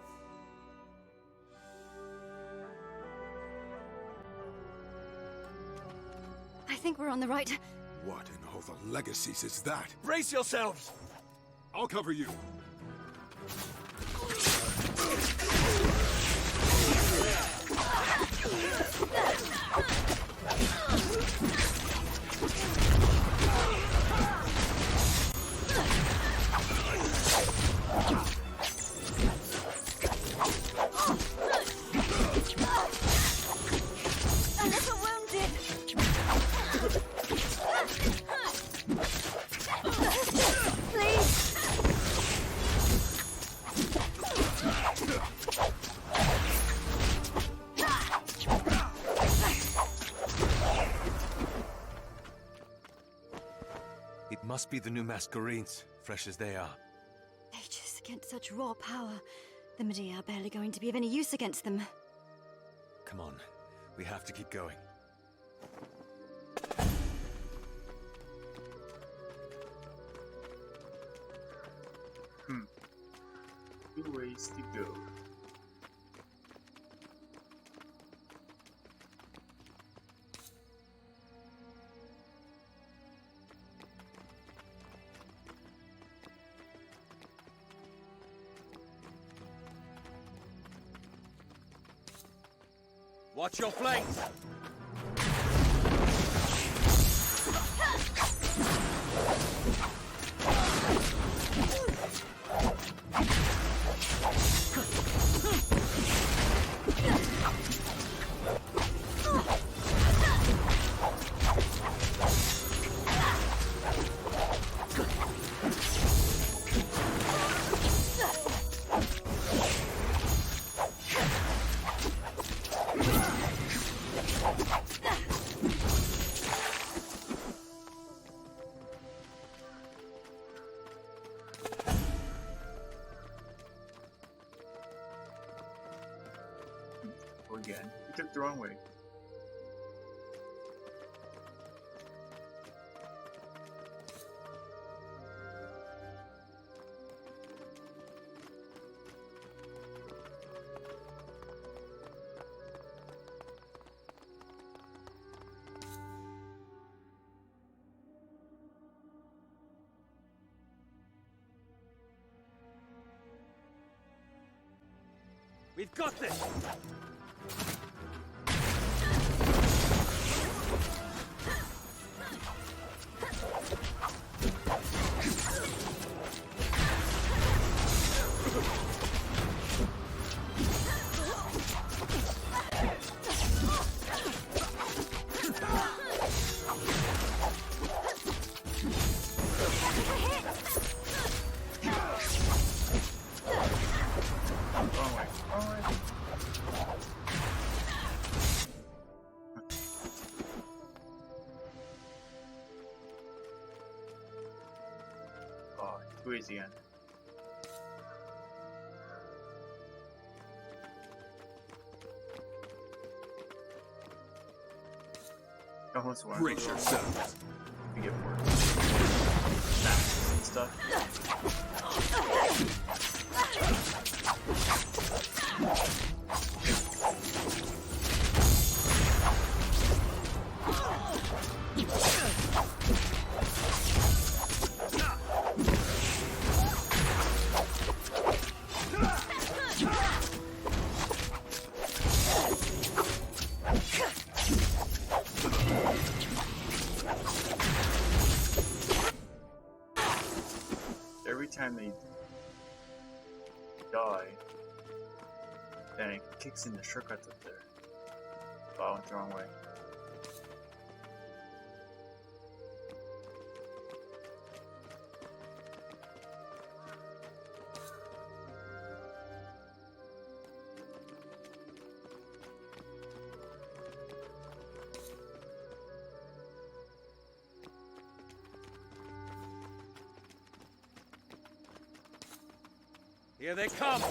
Speaker 5: I think we're on the right.
Speaker 15: What in all the legacies is that?
Speaker 7: Brace yourselves!
Speaker 15: I'll cover you.
Speaker 20: A little wounded. Please.
Speaker 7: It must be the new Masquerades, fresh as they are.
Speaker 5: Aegis against such raw power. The Medea are barely going to be of any use against them.
Speaker 7: Come on, we have to keep going.
Speaker 1: Two ways to go.
Speaker 7: Watch your flanks!
Speaker 1: Again, we took the wrong way.
Speaker 7: We've got this!
Speaker 1: Wrong way. Wrong way. Oh, too easy again. Almost one.
Speaker 7: Brace yourselves.
Speaker 1: We get more snaps and stuff. Every time they die, then it kicks in the shortcuts up there. Oh, I went the wrong way.
Speaker 7: Here they come!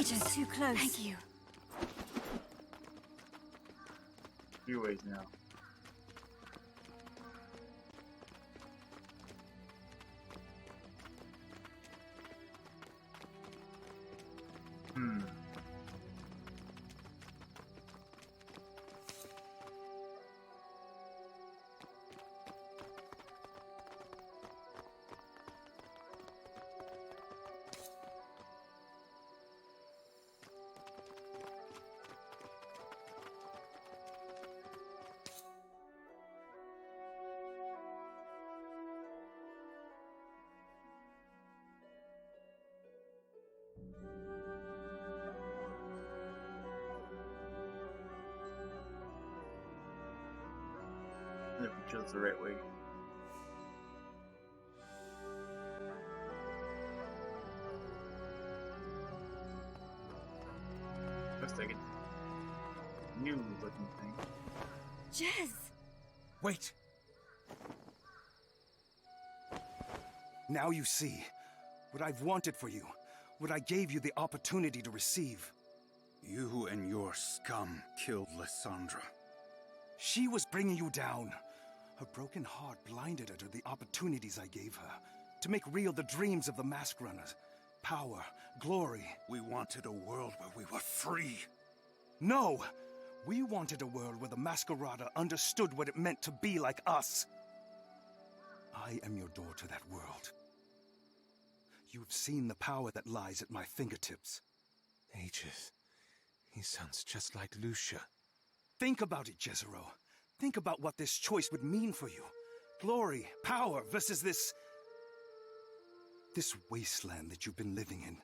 Speaker 20: Just too close.
Speaker 5: Thank you.
Speaker 1: Few ways now. If we chose the right way. Looks like a new looking thing.
Speaker 20: Jez!
Speaker 7: Wait!
Speaker 21: Now you see what I've wanted for you, what I gave you the opportunity to receive.
Speaker 22: You and your scum killed Lysandra.
Speaker 21: She was bringing you down. Her broken heart blinded her to the opportunities I gave her, to make real the dreams of the Mask Runners. Power, glory.
Speaker 22: We wanted a world where we were free.
Speaker 21: No! We wanted a world where the Masquerada understood what it meant to be like us. I am your door to that world. You've seen the power that lies at my fingertips.
Speaker 7: Aegis. He sounds just like Lucia.
Speaker 21: Think about it, Jezero. Think about what this choice would mean for you. Glory, power versus this wasteland that you've been living in.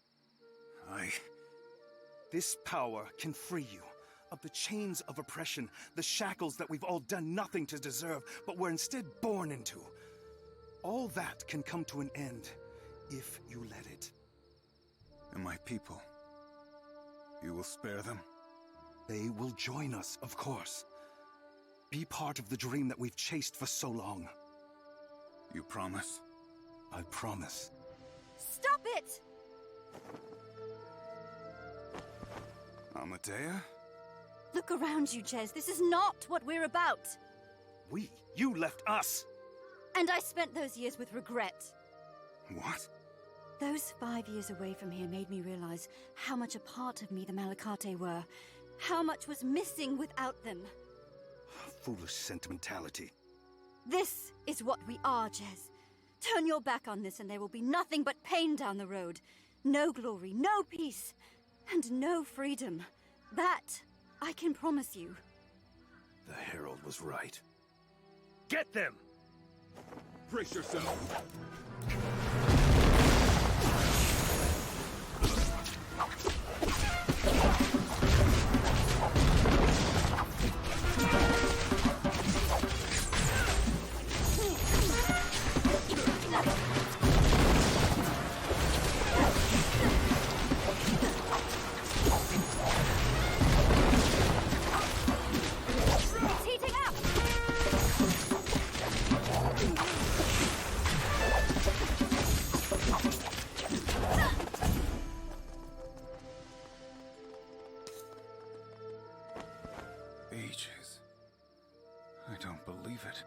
Speaker 21: This power can free you of the chains of oppression, the shackles that we've all done nothing to deserve, but were instead born into. All that can come to an end if you let it.
Speaker 22: And my people, you will spare them?
Speaker 21: They will join us, of course. Be part of the dream that we've chased for so long.
Speaker 22: You promise?
Speaker 21: I promise.
Speaker 20: Stop it!
Speaker 22: Amadea?
Speaker 5: Look around you, Jez. This is not what we're about.
Speaker 21: We? You left us!
Speaker 5: And I spent those years with regret.
Speaker 22: What?
Speaker 5: Those 5 years away from here made me realize how much a part of me the Malakate were. How much was missing without them.
Speaker 21: Foolish sentimentality.
Speaker 5: This is what we are, Jez. Turn your back on this and there will be nothing but pain down the road. No glory, no peace, and no freedom. That I can promise you.
Speaker 21: The Herald was right. Get them!
Speaker 3: Brace yourself!
Speaker 22: Ages. I don't believe it.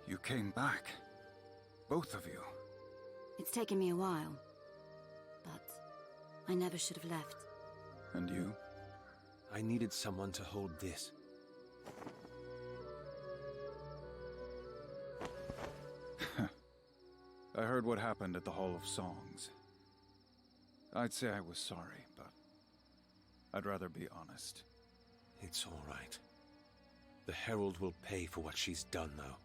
Speaker 22: You came back. Both of you.
Speaker 5: It's taken me a while, but I never should have left.
Speaker 22: And you?
Speaker 7: I needed someone to hold this.
Speaker 22: I heard what happened at the Hall of Songs. I'd say I was sorry, but I'd rather be honest.
Speaker 7: It's all right. The Herald will pay for what she's done, though.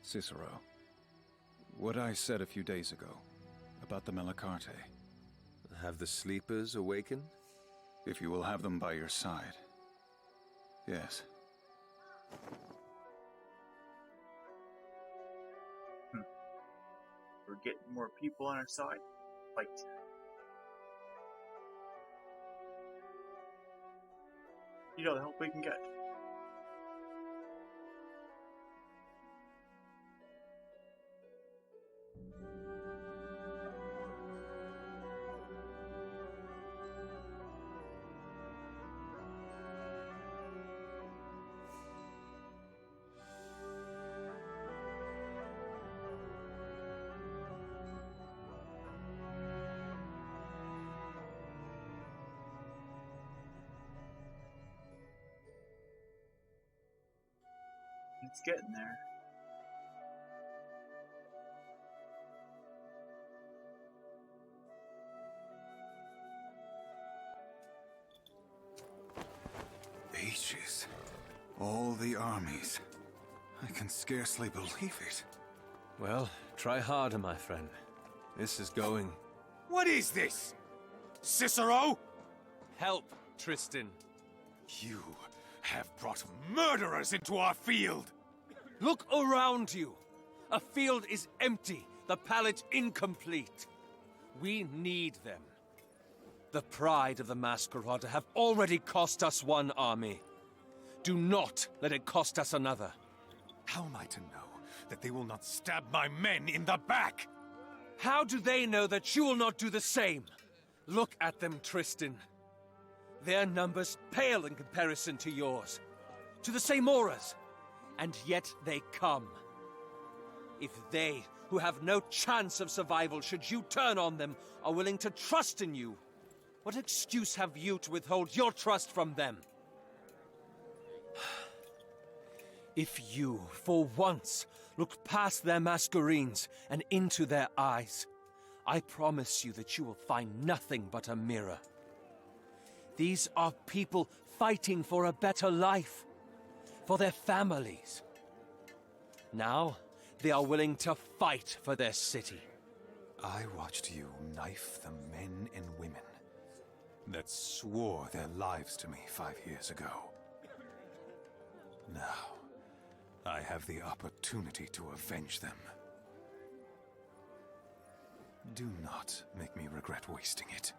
Speaker 22: Cicero, what I said a few days ago about the Malakate.
Speaker 7: Have the sleepers awakened?
Speaker 22: If you will have them by your side. Yes.
Speaker 1: We're getting more people on our side. Fight. You know the help we can get. It's getting there.
Speaker 22: Ages. All the armies. I can scarcely believe it.
Speaker 7: Well, try harder, my friend. This is going...
Speaker 3: What is this? Cicero?
Speaker 7: Help, Tristan.
Speaker 3: You have brought murderers into our field!
Speaker 7: Look around you! A field is empty, the pallet incomplete. We need them. The pride of the Masquerada have already cost us one army. Do not let it cost us another.
Speaker 3: How am I to know that they will not stab my men in the back?
Speaker 7: How do they know that you will not do the same? Look at them, Tristan. Their numbers pale in comparison to yours, to the same auras, and yet they come. If they, who have no chance of survival should you turn on them, are willing to trust in you, what excuse have you to withhold your trust from them? If you, for once, look past their masquerades and into their eyes, I promise you that you will find nothing but a mirror. These are people fighting for a better life, for their families. Now, they are willing to fight for their city.
Speaker 22: I watched you knife the men and women that swore their lives to me 5 years ago. Now, I have the opportunity to avenge them. Do not make me regret wasting it.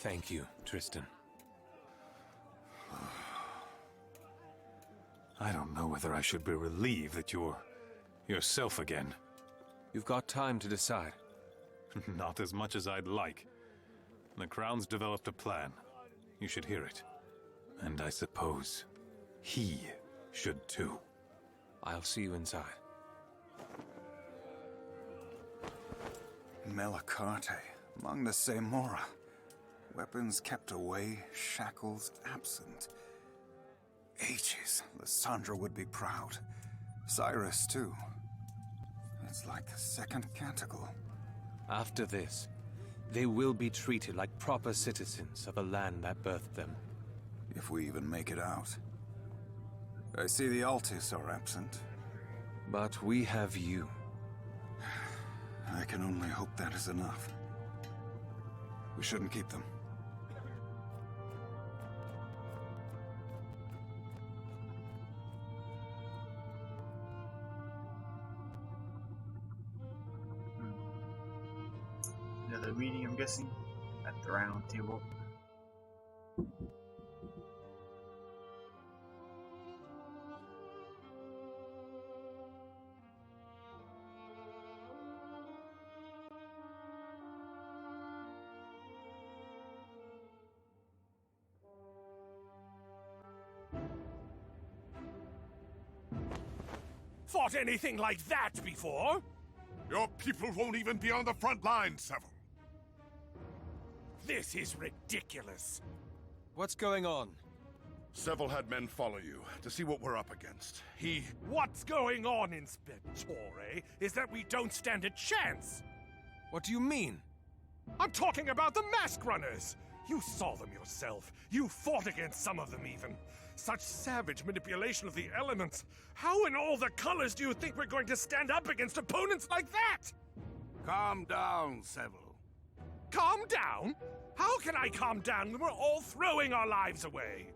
Speaker 7: Thank you, Tristan.
Speaker 22: I don't know whether I should be relieved that you're yourself again.
Speaker 7: You've got time to decide.
Speaker 14: Not as much as I'd like. The Crown's developed a plan. You should hear it. And I suppose he should too.
Speaker 6: I'll see you inside.
Speaker 22: Melakarte, among the Semora. Weapons kept away, shackles absent. Ages, Lysandra would be proud. Cyrus, too. It's like the second canticle.
Speaker 6: After this, they will be treated like proper citizens of a land that birthed them.
Speaker 22: If we even make it out. I see the Altis are absent.
Speaker 6: But we have you.
Speaker 22: I can only hope that is enough. We shouldn't keep them.
Speaker 1: Another meeting, I'm guessing, at the round table.
Speaker 3: Fought anything like that before?
Speaker 11: Your people won't even be on the front lines, Seville.
Speaker 3: This is ridiculous.
Speaker 6: What's going on?
Speaker 11: Seville had men follow you to see what we're up against.
Speaker 3: What's going on, Inspectore, is that we don't stand a chance.
Speaker 6: What do you mean?
Speaker 3: I'm talking about the Mask Runners. You saw them yourself. You fought against some of them even. Such savage manipulation of the elements. How in all the colors do you think we're going to stand up against opponents like that?
Speaker 9: Calm down, Seville.
Speaker 3: Calm down? How can I calm down when we're all throwing our lives away?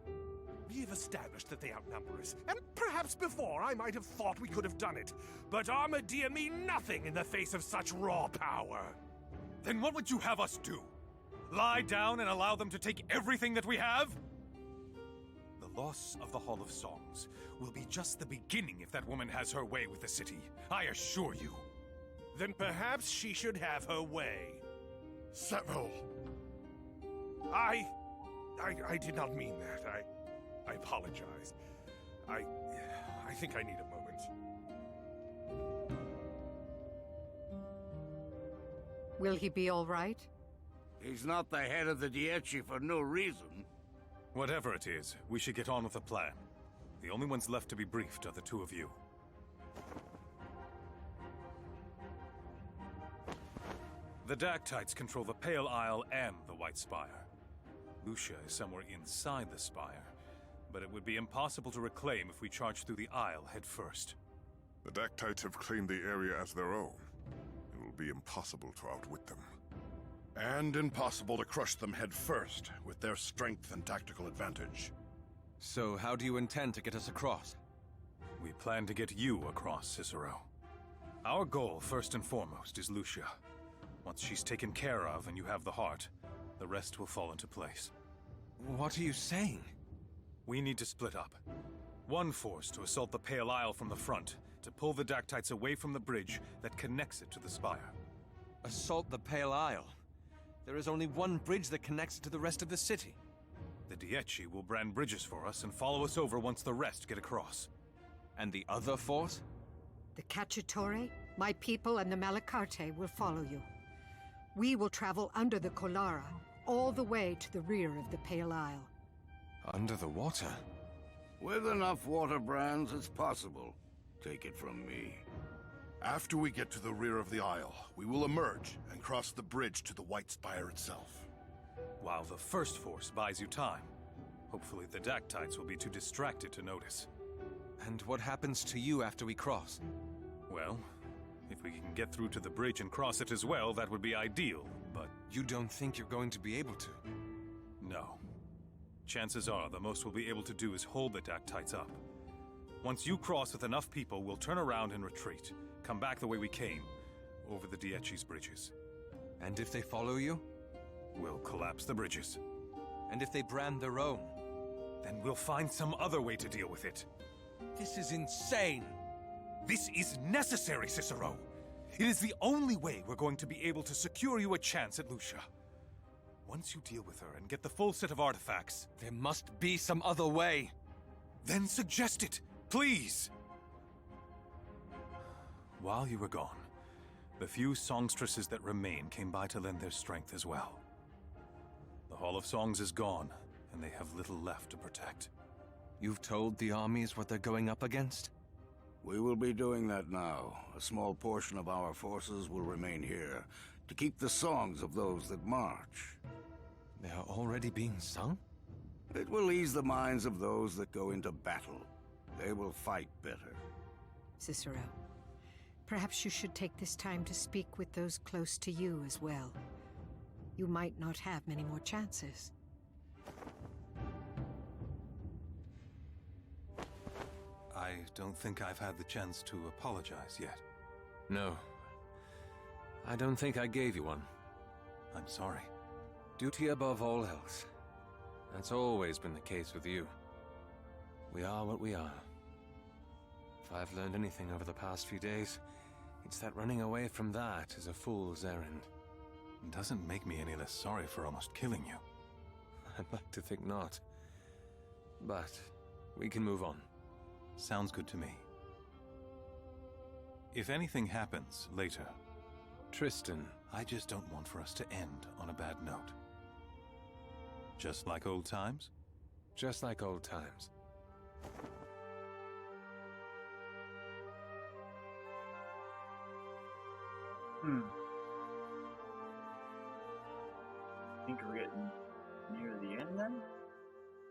Speaker 3: We've established that they outnumber us, and perhaps before I might have thought we could have done it. But Armadia mean nothing in the face of such raw power.
Speaker 14: Then what would you have us do? Lie down and allow them to take everything that we have? The loss of the Hall of Songs will be just the beginning if that woman has her way with the city. I assure you.
Speaker 3: Then perhaps she should have her way.
Speaker 11: Seville!
Speaker 3: I did not mean that. I apologize. I think I need a moment.
Speaker 12: Will he be all right?
Speaker 9: He's not the head of the Dieci for no reason.
Speaker 14: Whatever it is, we should get on with the plan. The only ones left to be briefed are the two of you. The Dactytes control the Pale Isle and the White Spire. Lucia is somewhere inside the Spire, but it would be impossible to reclaim if we charge through the Isle head first.
Speaker 11: The Dactytes have claimed the area as their own. It will be impossible to outwit them. And impossible to crush them head first, with their strength and tactical advantage.
Speaker 6: So how do you intend to get us across?
Speaker 14: We plan to get you across, Cicero. Our goal, first and foremost, is Lucia. Once she's taken care of and you have the heart, the rest will fall into place.
Speaker 6: What are you saying?
Speaker 14: We need to split up. One force to assault the Pale Isle from the front, to pull the Dactytes away from the bridge that connects it to the Spire.
Speaker 6: Assault the Pale Isle? There is only one bridge that connects it to the rest of the city.
Speaker 14: The Dieci will brand bridges for us and follow us over once the rest get across.
Speaker 6: And the other force?
Speaker 12: The Cacciatore, my people, and the Malacarte will follow you. We will travel under the Colara, all the way to the rear of the Pale Isle.
Speaker 6: Under the water?
Speaker 9: With enough water brands, it's possible. Take it from me.
Speaker 11: After we get to the rear of the Isle, we will emerge and cross the bridge to the White Spire itself.
Speaker 14: While the first force buys you time, hopefully the Dactytes will be too distracted to notice.
Speaker 6: And what happens to you after we cross?
Speaker 14: Well, if we can get through to the bridge and cross it as well, that would be ideal, but...
Speaker 6: You don't think you're going to be able to?
Speaker 14: No. Chances are the most we'll be able to do is hold the Dactytes up. Once you cross with enough people, we'll turn around and retreat. Come back the way we came, over the Dieci's bridges.
Speaker 6: And if they follow you?
Speaker 14: We'll collapse the bridges.
Speaker 6: And if they brand their own?
Speaker 14: Then we'll find some other way to deal with it.
Speaker 6: This is insane!
Speaker 14: This is necessary, Cicero! It is the only way we're going to be able to secure you a chance at Lucia. Once you deal with her and get the full set of artifacts...
Speaker 6: There must be some other way.
Speaker 14: Then suggest it, please! While you were gone, the few songstresses that remain came by to lend their strength as well. The Hall of Songs is gone, and they have little left to protect.
Speaker 6: You've told the armies what they're going up against?
Speaker 9: We will be doing that now. A small portion of our forces will remain here to keep the songs of those that march.
Speaker 6: They are already being sung?
Speaker 9: It will ease the minds of those that go into battle. They will fight better.
Speaker 12: Cicero, perhaps you should take this time to speak with those close to you as well. You might not have many more chances.
Speaker 14: I don't think I've had the chance to apologize yet.
Speaker 6: No. I don't think I gave you one.
Speaker 14: I'm sorry.
Speaker 6: Duty above all else. That's always been the case with you. We are what we are. If I've learned anything over the past few days, it's that running away from that is a fool's errand.
Speaker 14: It doesn't make me any less sorry for almost killing you.
Speaker 6: I'd like to think not. But we can move on.
Speaker 14: Sounds good to me. If anything happens later...
Speaker 6: Tristan...
Speaker 14: I just don't want for us to end on a bad note. Just like old times?
Speaker 6: Just like old times.
Speaker 1: I think we're getting near the end then?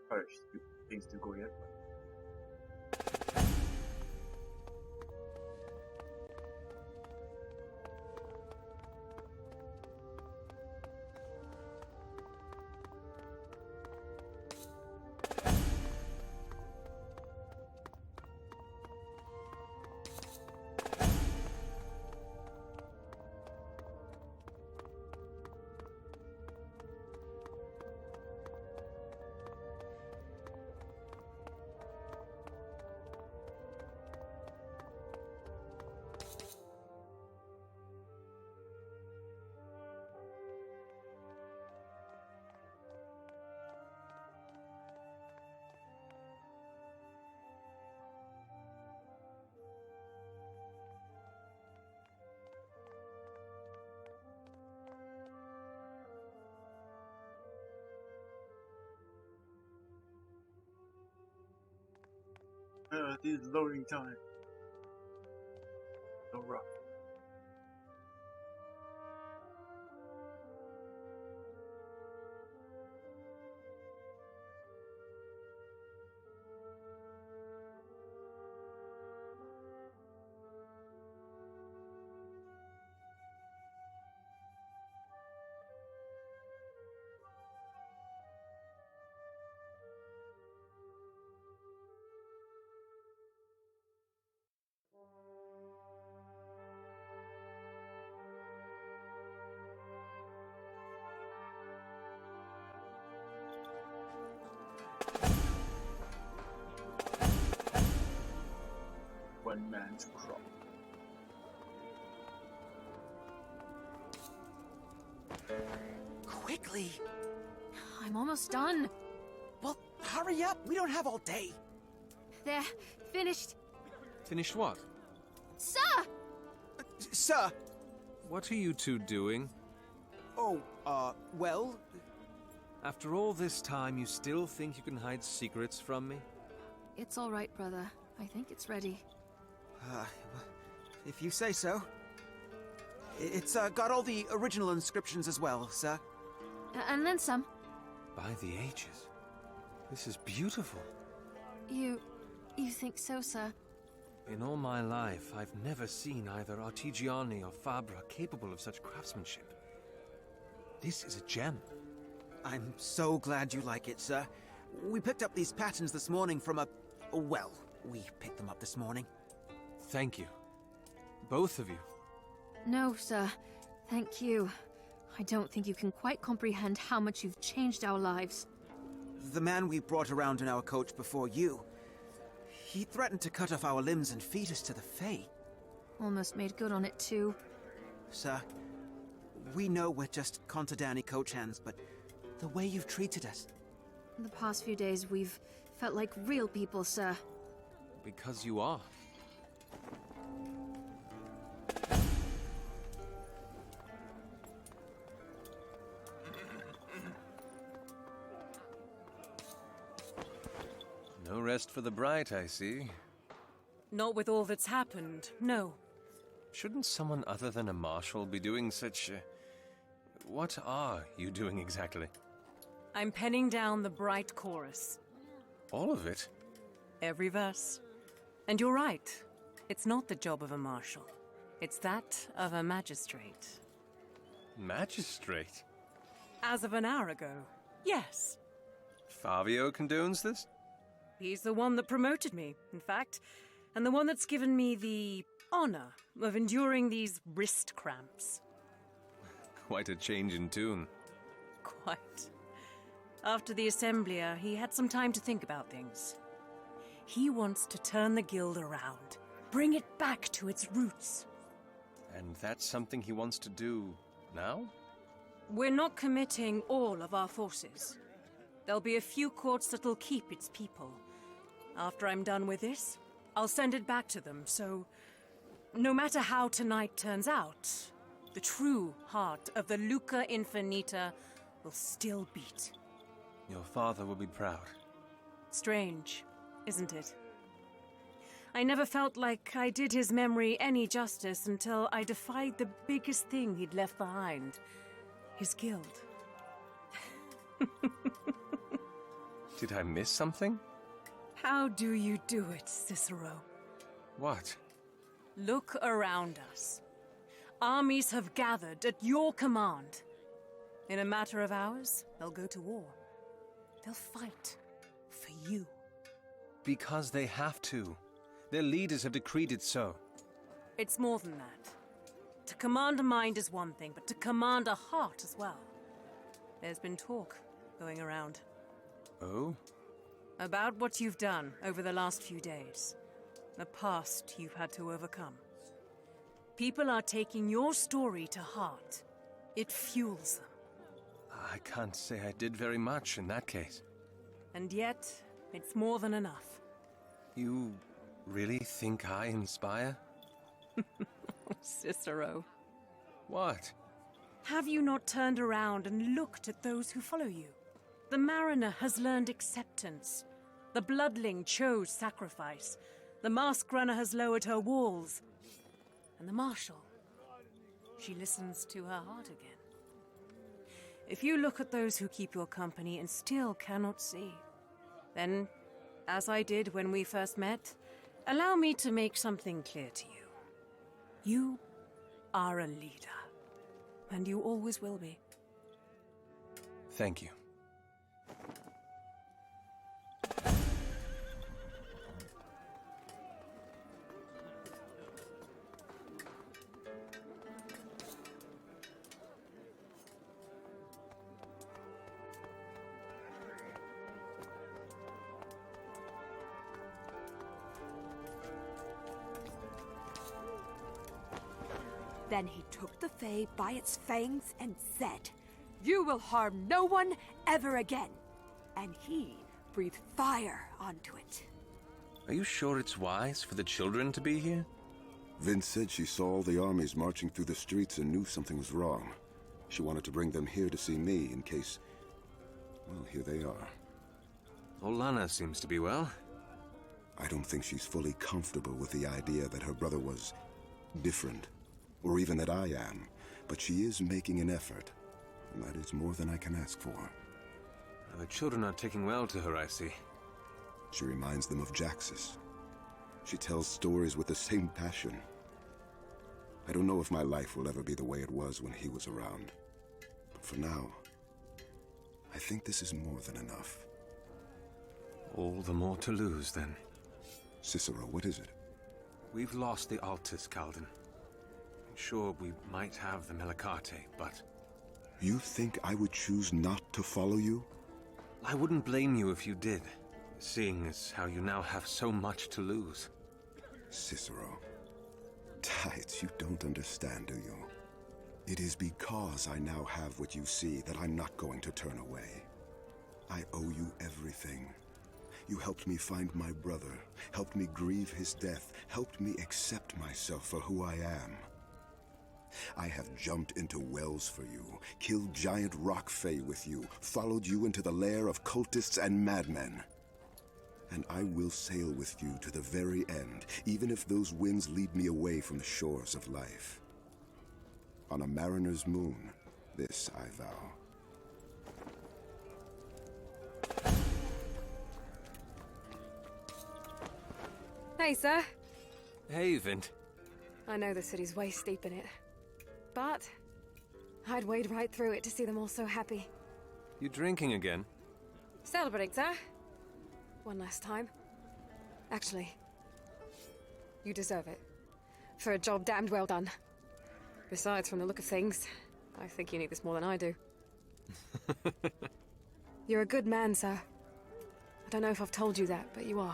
Speaker 1: Probably things to go yet. This is loading time. So rough. One man's crop.
Speaker 19: Quickly!
Speaker 18: I'm almost done.
Speaker 19: Well, hurry up! We don't have all day!
Speaker 18: There, finished.
Speaker 6: Finished what?
Speaker 18: Sir!
Speaker 19: Sir!
Speaker 6: What are you two doing?
Speaker 19: Oh, well...
Speaker 6: After all this time, you still think you can hide secrets from me?
Speaker 18: It's all right, brother. I think it's ready.
Speaker 19: If you say so. It's got all the original inscriptions as well, sir.
Speaker 18: And then some.
Speaker 6: By the ages. This is beautiful.
Speaker 18: You think so, sir?
Speaker 6: In all my life, I've never seen either Artigiani or Fabra capable of such craftsmanship. This is a gem.
Speaker 19: I'm so glad you like it, sir. We picked up these patterns this morning from a... Well, we picked them up this morning.
Speaker 6: Thank you. Both of you.
Speaker 18: No, sir. Thank you. I don't think you can quite comprehend how much you've changed our lives.
Speaker 19: The man we brought around in our coach before you, he threatened to cut off our limbs and feed us to the Fae.
Speaker 18: Almost made good on it, too.
Speaker 19: Sir, we know we're just Contadani coach hands, but The way you've treated us.
Speaker 18: In the past few days, we've felt like real people, sir.
Speaker 6: Because you are. No rest for the bright, I see.
Speaker 8: Not with all that's happened, no.
Speaker 6: Shouldn't someone other than a marshal be doing such... What are you doing exactly?
Speaker 8: I'm penning down the bright chorus.
Speaker 6: All of it?
Speaker 8: Every verse. And you're right. It's not the job of a marshal. It's that of a magistrate.
Speaker 6: Magistrate?
Speaker 8: As of an hour ago, yes.
Speaker 6: Fabio condones this?
Speaker 8: He's the one that promoted me, in fact, and the one that's given me the honor of enduring these wrist cramps.
Speaker 6: Quite a change in tune.
Speaker 8: Quite. After the Assemblia, he had some time to think about things. He wants to turn the guild around, bring it back to its roots.
Speaker 6: And that's something he wants to do now?
Speaker 8: We're not committing all of our forces. There'll be a few courts that'll keep its people. After I'm done with this, I'll send it back to them, so no matter how tonight turns out, the true heart of the Luca Infinita will still beat.
Speaker 6: Your father will be proud.
Speaker 8: Strange, isn't it? I never felt like I did his memory any justice until I defied the biggest thing he'd left behind. His guild.
Speaker 6: Did I miss something?
Speaker 8: How do you do it, Cicero?
Speaker 6: What?
Speaker 8: Look around us. Armies have gathered at your command. In a matter of hours, they'll go to war. They'll fight for you.
Speaker 6: Because they have to. Their leaders have decreed it so.
Speaker 8: It's more than that. To command a mind is one thing, but to command a heart as well. There's been talk going around.
Speaker 6: Oh?
Speaker 8: About what you've done over the last few days. The past you've had to overcome. People are taking your story to heart. It fuels them.
Speaker 6: I can't say I did very much in that case.
Speaker 8: And yet, it's more than enough.
Speaker 6: You really think I inspire?
Speaker 8: Cicero.
Speaker 6: What?
Speaker 8: Have you not turned around and looked at those who follow you? The mariner has learned acceptance. The bloodling chose sacrifice. The mask runner has lowered her walls. And the marshal, she listens to her heart again. If you look at those who keep your company and still cannot see, then, as I did when we first met, allow me to make something clear to you. You are a leader, and you always will be.
Speaker 6: Thank you.
Speaker 4: Then he took the Fae by its fangs and said, "You will harm no one ever again." And he breathed fire onto it.
Speaker 6: Are you sure it's wise for the children to be here?
Speaker 15: Vince said she saw all the armies marching through the streets and knew something was wrong. She wanted to bring them here to see me in case... Well, here they are.
Speaker 6: Olana seems to be well.
Speaker 15: I don't think she's fully comfortable with the idea that her brother was different. Or even that I am. But she is making an effort. And that is more than I can ask for.
Speaker 6: The children are taking well to her, I see.
Speaker 15: She reminds them of Jaxus. She tells stories with the same passion. I don't know if my life will ever be the way it was when he was around. But for now, I think this is more than enough.
Speaker 6: All the more to lose, then.
Speaker 15: Cicero, what is it?
Speaker 6: We've lost the Altus, Calden. Sure, we might have the Melicarte, but...
Speaker 15: You think I would choose not to follow you?
Speaker 6: I wouldn't blame you if you did, seeing as how you now have so much to lose.
Speaker 15: Cicero. Tides, you don't understand, do you? It is because I now have what you see that I'm not going to turn away. I owe you everything. You helped me find my brother, helped me grieve his death, helped me accept myself for who I am. I have jumped into wells for you, killed giant rock fae with you, followed you into the lair of cultists and madmen. And I will sail with you to the very end, even if those winds lead me away from the shores of life. On a mariner's moon, this I vow.
Speaker 10: Hey, sir.
Speaker 6: Hey, Vint.
Speaker 10: I know the city's waist deep in it, but I'd wade right through it to see them all so happy.
Speaker 6: You drinking again?
Speaker 10: Celebrating, sir. One last time. Actually, you deserve it. For a job damned well done. Besides, from the look of things, I think you need this more than I do. You're a good man, sir. I don't know if I've told you that, but you are.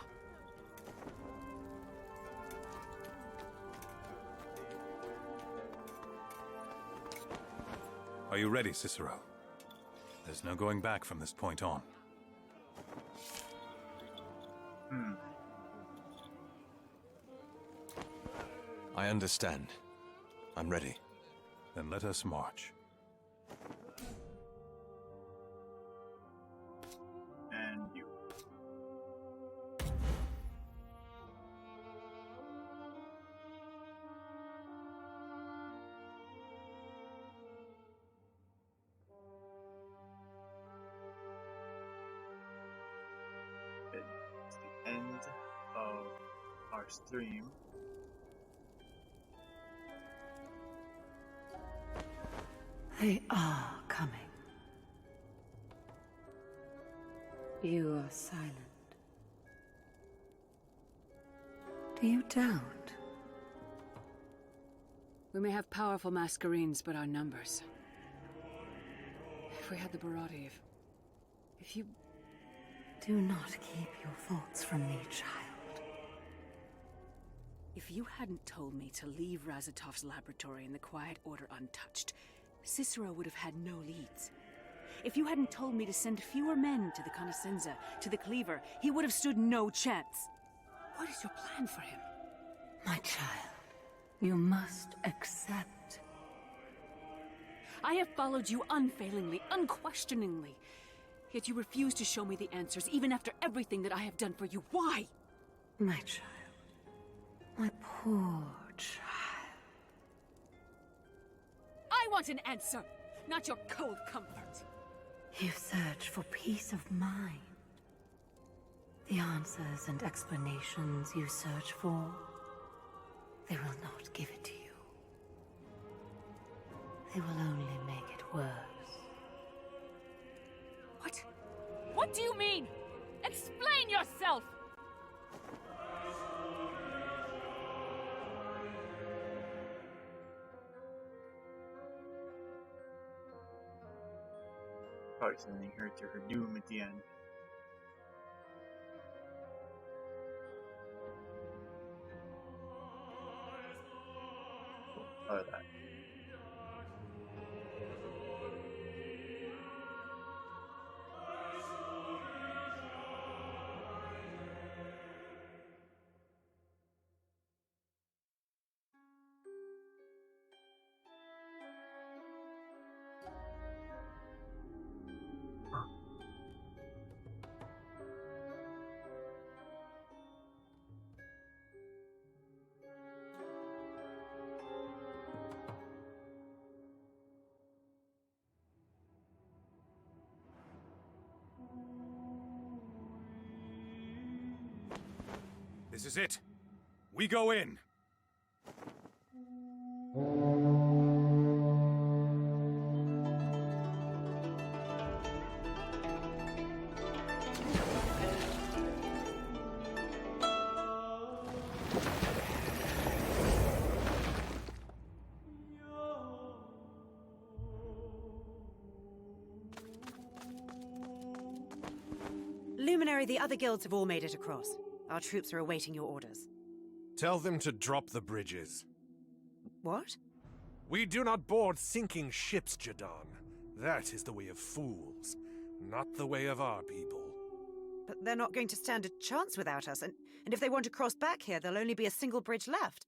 Speaker 14: Are you ready, Cicero? There's no going back from this point on.
Speaker 6: I understand. I'm ready.
Speaker 14: Then let us march.
Speaker 1: And you. It's the end of our stream.
Speaker 13: They are coming. You are silent. Do you doubt?
Speaker 10: We may have powerful Masquerades, but our numbers. If we had the Barati, if you...
Speaker 13: Do not keep your thoughts from me, child.
Speaker 10: If you hadn't told me to leave Razatov's laboratory in the Quiet Order untouched, Cicero would have had no leads. If you hadn't told me to send fewer men to the Conoscenza, to the Cleaver, he would have stood no chance. What is your plan for him?
Speaker 13: My child, you must accept.
Speaker 10: I have followed you unfailingly, unquestioningly. Yet you refuse to show me the answers, even after everything that I have done for you. Why?
Speaker 13: My child. My poor child.
Speaker 10: I want an answer, not your cold comfort.
Speaker 13: You search for peace of mind. The answers and explanations you search for, they will not give it to you. They will only make it worse.
Speaker 10: What? What do you mean? Explain yourself!
Speaker 1: Probably sending her to her doom at the end. Oh, that.
Speaker 14: This is it. We go in.
Speaker 23: Luminary, the other guilds have all made it across. Our troops are awaiting your orders.
Speaker 3: Tell them to drop the bridges.
Speaker 23: What?
Speaker 3: We do not board sinking ships, Jadon. That is the way of fools, not the way of our people.
Speaker 23: But they're not going to stand a chance without us, and if they want to cross back here, there'll only be a single bridge left.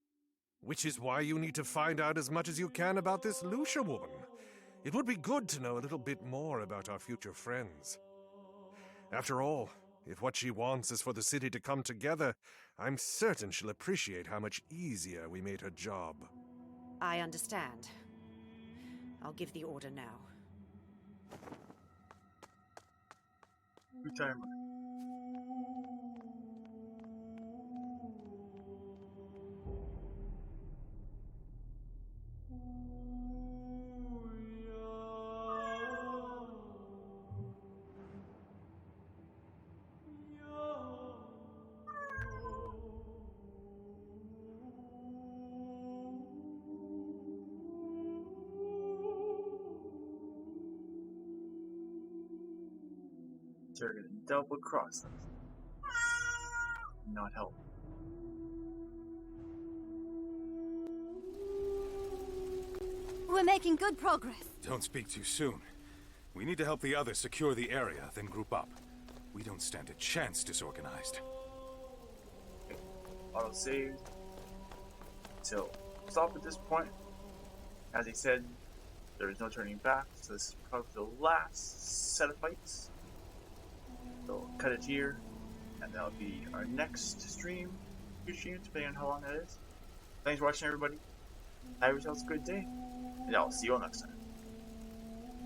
Speaker 3: Which is why you need to find out as much as you can about this Lucia woman. It would be good to know a little bit more about our future friends. After all, if what she wants is for the city to come together, I'm certain she'll appreciate how much easier we made her job.
Speaker 23: I understand. I'll give the order now.
Speaker 1: Retirement. They're gonna double cross them. Not help.
Speaker 5: We're making good progress.
Speaker 14: Don't speak too soon. We need to help the others secure the area, then group up. We don't stand a chance disorganized.
Speaker 1: Auto saved. So, stop at this point. As he said, there is no turning back, so this is probably the last set of fights. So, cut it here, and that'll be our next stream. Two streams, depending on how long that is. Thanks for watching, everybody. Have yourselves a good day, and I'll see you all next time.